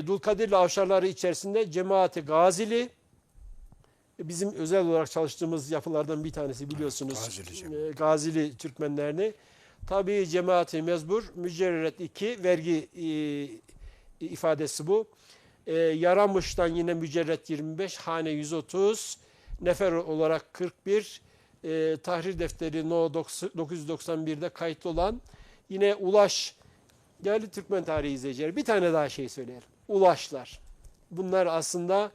S2: Dulkadirli Avşarları içerisinde Cemaati Gazili, bizim özel olarak çalıştığımız yapılardan bir tanesi biliyorsunuz. Gazili Türkmenlerini. Tabii Cemaati Mezbur, Mücerret 2, vergi ifadesi bu. Yaramış'tan yine Mücerret 25, Hane 130, nefer olarak 41, tahrir defteri No 991'de kayıtlı olan, yine Ulaş, değerli Türkmen tarihi izleyicileri, bir tane daha şey söyleyelim. Ulaşlar. Bunlar aslında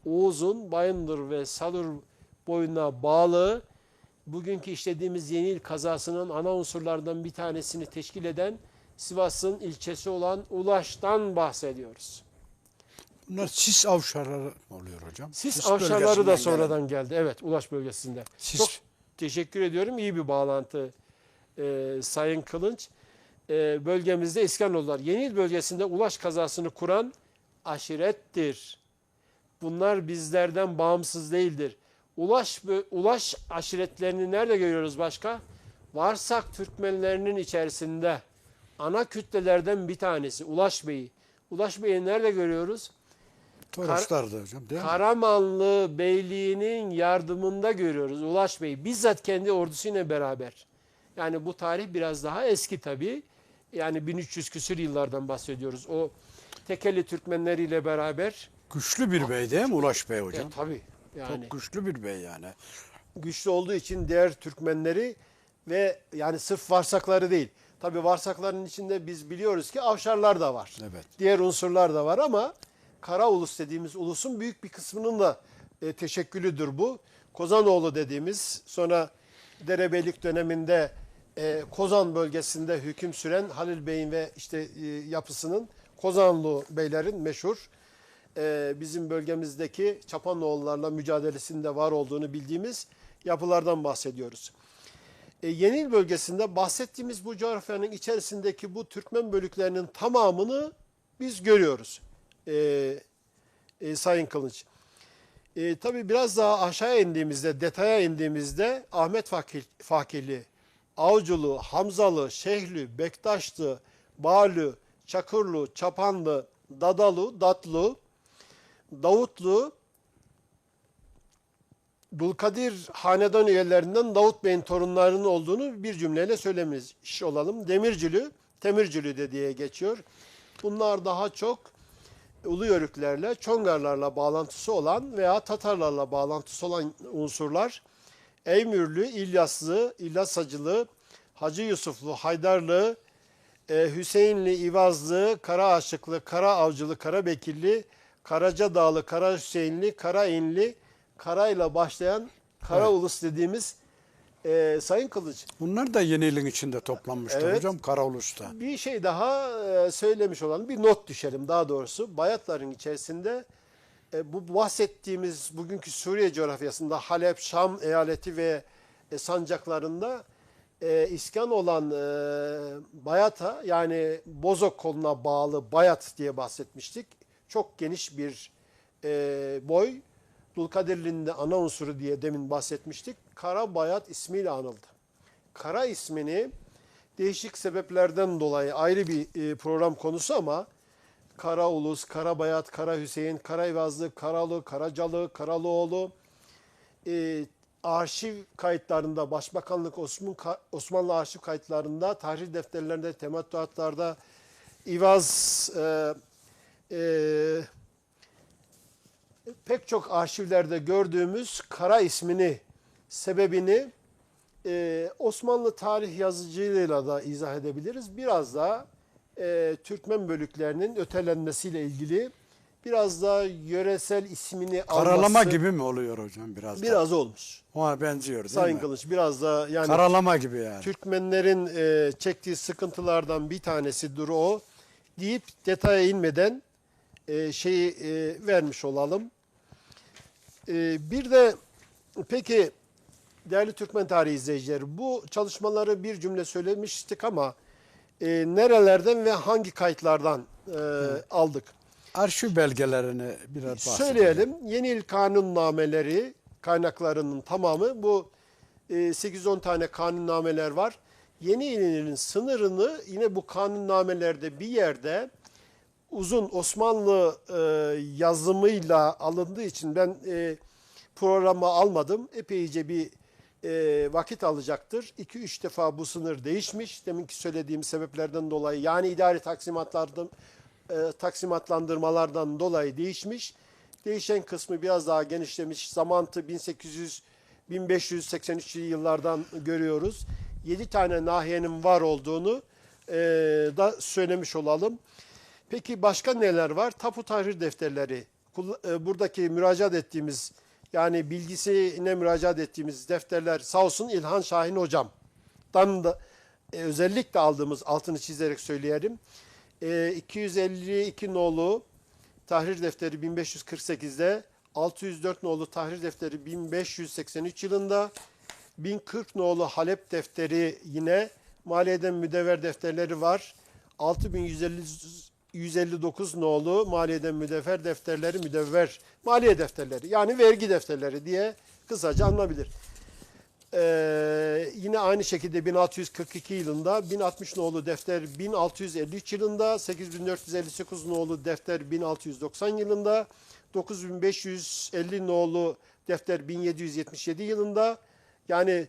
S2: Oğuz'un Bayındır ve Salur boyuna bağlı, bugünkü işlediğimiz Yenil kazasının ana unsurlardan bir tanesini teşkil eden Sivas'ın ilçesi olan Ulaş'tan bahsediyoruz.
S1: Bunlar Sis Avşarları oluyor hocam.
S2: Sis Avşarları da sonradan geldi. Evet, Ulaş bölgesinde. Çok teşekkür ediyorum. İyi bir bağlantı Sayın Kılınç. Bölgemizde İskanoğullar. Yenil bölgesinde Ulaş kazasını kuran aşirettir. Bunlar bizlerden bağımsız değildir. Ulaş aşiretlerini nerede görüyoruz başka? Varsak Türkmenlerinin içerisinde ana kütlelerden bir tanesi Ulaş Bey'i. Ulaş Bey'i nerede görüyoruz?
S1: Toroslar'da hocam, değil mi?
S2: Karamanlı Beyliği'nin yardımında görüyoruz Ulaş Bey'i. Bizzat kendi ordusuyla beraber. Yani bu tarih biraz daha eski tabii. Yani 1300 küsur yıllardan bahsediyoruz. O Tekeli Türkmenleriyle beraber.
S1: Güçlü bir bey değil mi Ulaş Bey hocam?
S2: Tabii. Yani
S1: çok güçlü bir bey yani.
S2: Güçlü olduğu için diğer Türkmenleri ve yani sırf varsakları değil. Tabii varsakların içinde biz biliyoruz ki Avşarlar da var.
S1: Evet.
S2: Diğer unsurlar da var ama Kara Ulus dediğimiz ulusun büyük bir kısmının da teşekkülüdür bu. Kozanoğlu dediğimiz, sonra derebeylik döneminde Kozan bölgesinde hüküm süren Halil Bey'in ve işte yapısının Kozanlı beylerin meşhur bizim bölgemizdeki Çapanoğullarla mücadelesinde var olduğunu bildiğimiz yapılardan bahsediyoruz. Yenil bölgesinde bahsettiğimiz bu coğrafyanın içerisindeki bu Türkmen bölüklerinin tamamını biz görüyoruz. Sayın Kılıç. Tabii biraz daha aşağıya indiğimizde, detaya indiğimizde Ahmet Fakihli, Avcılı, Hamzalı, Şehli, Bektaşlı, Bağlı, Çakırlı, Çapanlı, Dadalı, Datlı, Davutlu, Dulkadir hanedan üyelerinden Davut Bey'in torunlarının olduğunu bir cümleyle söylemiş olalım. Demircülü, Temircülü de diye geçiyor. Bunlar daha çok Ulu Yörüklerle, Çongarlarla bağlantısı olan veya Tatarlarla bağlantısı olan unsurlar. Eymürlü, İlyaslı, İlyasacılı, Hacı Yusuflu, Haydarlı, Hüseyinli, İvazlı, Kara Aşıklı, Kara Avcılı, Kara Bekirli, Karaca Dağlı, Kara Hüseyinli, Kara İnli, Karayla başlayan Kara Ulus dediğimiz Sayın Kılıç.
S1: Bunlar da Yeni ilin içinde toplanmıştır
S2: Evet.
S1: hocam, Karaulus'ta.
S2: Bir şey daha söylemiş olalım, bir not düşelim daha doğrusu. Bayatların içerisinde bu bahsettiğimiz bugünkü Suriye coğrafyasında Halep, Şam eyaleti ve sancaklarında iskan olan Bayat'a yani Bozok koluna bağlı Bayat diye bahsetmiştik. Çok geniş bir boy. Dulkadirli'nin de ana unsuru diye demin bahsetmiştik. Kara Bayat ismiyle anıldı. Kara ismini değişik sebeplerden dolayı ayrı bir program konusu ama Kara Ulus, Kara Bayat, Kara Hüseyin, Karayvazlı, Karalı, Karacalı, Karalıoğlu arşiv kayıtlarında, Başbakanlık Osmanlı arşiv kayıtlarında, tahrir defterlerinde, temattuatlarda, İvaz pek çok arşivlerde gördüğümüz Kara ismini, sebebini Osmanlı tarih yazıcılığıyla da izah edebiliriz. Biraz da Türkmen bölüklerinin ötelenmesiyle ilgili biraz da yöresel ismini
S1: Karalama
S2: alması
S1: gibi mi oluyor hocam biraz da?
S2: biraz olmuş.
S1: Ona benziyor değil
S2: Sayın
S1: mi?
S2: Kılıç biraz da yani
S1: Karalama gibi yani.
S2: Türkmenlerin çektiği sıkıntılardan bir tanesidir o deyip detaya inmeden şeyi vermiş olalım. Bir de peki değerli Türkmen tarihi izleyicileri bu çalışmaları bir cümle söylemiştik ama nerelerden ve hangi kayıtlardan aldık?
S1: Arşiv belgelerini biraz bahsedelim.
S2: Söyleyelim. Yeni il kanunnameleri kaynaklarının tamamı bu 8-10 tane kanunnameler var. Yeni ilin sınırını yine bu kanunnamelerde bir yerde uzun Osmanlı yazımıyla alındığı için ben programa almadım. Epeyce bir vakit alacaktır. 2-3 defa bu sınır değişmiş. Deminki söylediğim sebeplerden dolayı yani idari taksimatlandırmalardan dolayı değişmiş. Değişen kısmı biraz daha genişlemiş. Zamantı 1583 yıllardan görüyoruz. 7 tane nahiyenin var olduğunu da söylemiş olalım. Peki başka neler var? Tapu tahrir defterleri. Buradaki müracaat ettiğimiz yani bilgisine müracaat ettiğimiz defterler sağ olsun İlhan Şahin hocamdan da özellikle aldığımız altını çizerek söyleyelim. 252 nolu tahrir defteri 1548'de, 604 nolu tahrir defteri 1583 yılında, 1040 nolu Halep defteri yine maliyeden müdevver defterleri var. 6159 nolu maliyeden müdevver defterleri, müdevver maliye defterleri yani vergi defterleri diye kısaca anılabilir. Yine aynı şekilde 1642 yılında 1060 nolu defter 1653 yılında, 8458 nolu defter 1690 yılında, 9550 nolu defter 1777 yılında yani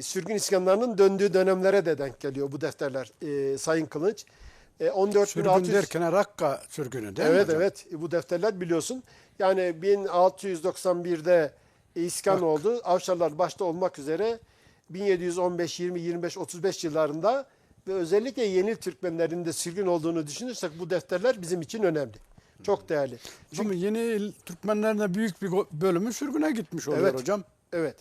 S2: sürgün iskanlarının döndüğü dönemlere de denk geliyor bu defterler Sayın Kılıç.
S1: Sürgün derken Rakka sürgünü değil mi
S2: Evet
S1: hocam?
S2: evet bu defterler biliyorsun. Yani 1691'de iskan oldu. Avşarlar başta olmak üzere 1715, 20, 25, 35 yıllarında ve özellikle Yeni Türkmenlerin de sürgün olduğunu düşünürsek bu defterler bizim için önemli. Çok değerli.
S1: Çünkü Yeni il Türkmenlerine büyük bir bölümü sürgüne gitmiş oluyor
S2: Evet.
S1: hocam.
S2: Evet.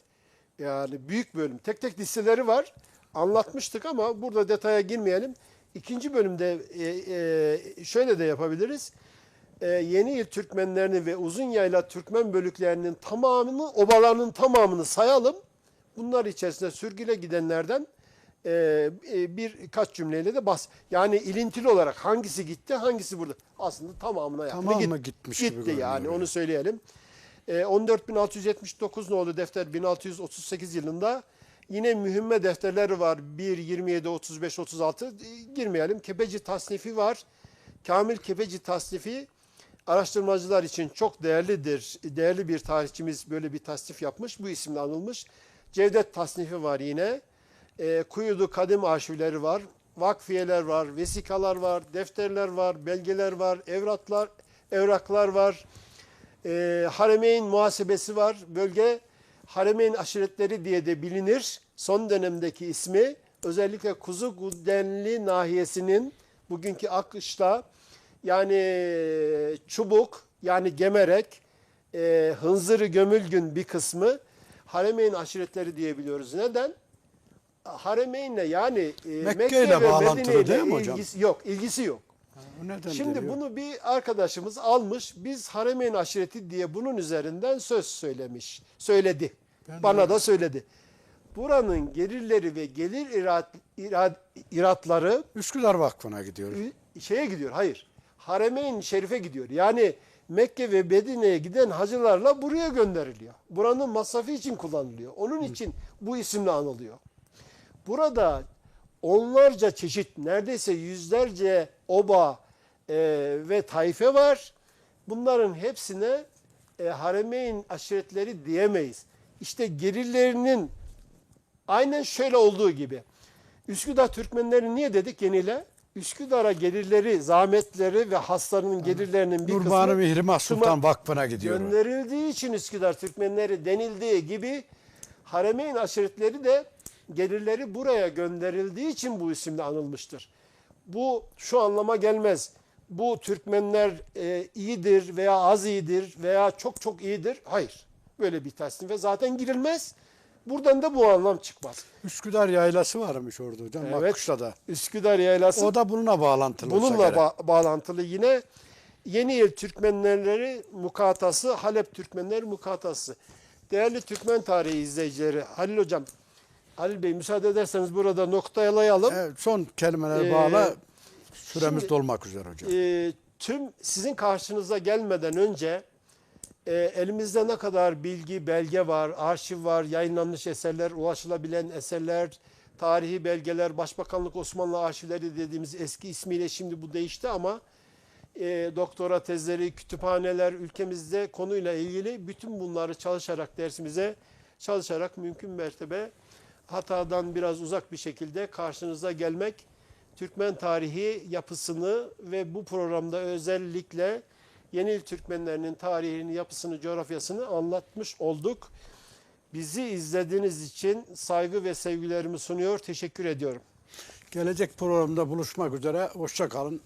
S2: Yani büyük bölüm. Tek tek listeleri var. Anlatmıştık ama burada detaya girmeyelim. İkinci bölümde şöyle de yapabiliriz. Yeni il Türkmenlerini ve uzun yayla Türkmen bölüklerinin tamamını, obalarının tamamını sayalım. Bunlar içerisinde sürgüle gidenlerden birkaç cümleyle de yani ilintili olarak hangisi gitti, hangisi burada. Aslında tamamına yakını
S1: Tamamı gitmiş gibi
S2: gitti
S1: görünüyor
S2: yani,
S1: yani.
S2: onu söyleyelim. 14.679 nolu defter 1638 yılında yine mühimme defterleri var. 1, 27, 35, 36 girmeyelim. Kepeci tasnifi var. Kamil Kepeci tasnifi araştırmacılar için çok değerlidir. Değerli bir tarihçimiz böyle bir tasnif yapmış. Bu isimle anılmış. Cevdet tasnifi var yine. Kuyudu kadim arşivleri var. Vakfiyeler var. Vesikalar var. Defterler var. Belgeler var. Evraklar var. Haremeyn muhasebesi var. Bölge Haremeyn aşiretleri diye de bilinir. Son dönemdeki ismi özellikle Kuzugudenli nahiyesinin bugünkü Akışla yani Çubuk yani Gemerek, Hınzırı Gömülgün bir kısmı Haremeyn aşiretleri diye biliyoruz. Neden? Haremeyn'le yani Mekke
S1: ile
S2: ve
S1: bağlantılı
S2: Medine'yle
S1: değil mi hocam?
S2: ilgisi yok.
S1: O neden
S2: Şimdi
S1: deniyor?
S2: bunu bir arkadaşımız almış. Biz Haremeyn aşireti diye bunun üzerinden söz söyledi. Bana da söyledi. Buranın gelirleri ve gelir iratları
S1: Üsküdar Vakfı'na gidiyor.
S2: şeye gidiyor. Hayır. Haremeyn Şerif'e gidiyor. Yani Mekke ve Medine'ye giden hacılarla buraya gönderiliyor. Buranın masrafı için kullanılıyor. Onun için bu isimle anılıyor. Burada onlarca çeşit, neredeyse yüzlerce oba ve taife var. Bunların hepsine Haremeyn aşiretleri diyemeyiz. İşte gelirlerinin aynen şöyle olduğu gibi. Üsküdar Türkmenleri niye dedik yeniyle? Üsküdar'a gelirleri, zahmetleri ve haslarının gelirlerinin bir
S1: Nurbanu
S2: kısmı
S1: Mihrimah Sultan Vakfı'na gidiyor.
S2: gönderildiği için Üsküdar Türkmenleri denildiği gibi Haremeyn aşiretleri de gelirleri buraya gönderildiği için bu isimle anılmıştır. Bu şu anlama gelmez. Bu Türkmenler iyidir veya az iyidir veya çok çok iyidir. Hayır. Böyle bir tasnife zaten girilmez. Buradan da bu anlam çıkmaz.
S1: Üsküdar Yaylası varmış orada hocam.
S2: Evet.
S1: Makkuşla'da.
S2: Üsküdar Yaylası
S1: O da bununla bağlantılı. olsa
S2: bununla
S1: gerek.
S2: bağlantılı yine Yeni il Türkmenleri mukatası, Halep Türkmenleri mukatası. Değerli Türkmen tarihi izleyicileri, Halil Hocam, Halil Bey müsaade ederseniz burada noktalayalım.
S1: Evet, son kelimeler
S2: Ee,
S1: bağla. Süremiz
S2: şimdi,
S1: dolmak üzere hocam.
S2: Tüm sizin karşınıza gelmeden önce elimizde ne kadar bilgi, belge var, arşiv var, yayınlanmış eserler, ulaşılabilen eserler, tarihi belgeler, Başbakanlık Osmanlı arşivleri dediğimiz eski ismiyle şimdi bu değişti ama doktora tezleri, kütüphaneler ülkemizde konuyla ilgili bütün bunları çalışarak dersimize çalışarak mümkün mertebe hatadan biraz uzak bir şekilde karşınıza gelmek, Türkmen tarihi yapısını ve bu programda özellikle Yeni il Türkmenlerinin tarihini, yapısını, coğrafyasını anlatmış olduk. Bizi izlediğiniz için saygı ve sevgilerimi sunuyor. Teşekkür ediyorum.
S1: Gelecek programda buluşmak üzere. Hoşça kalın.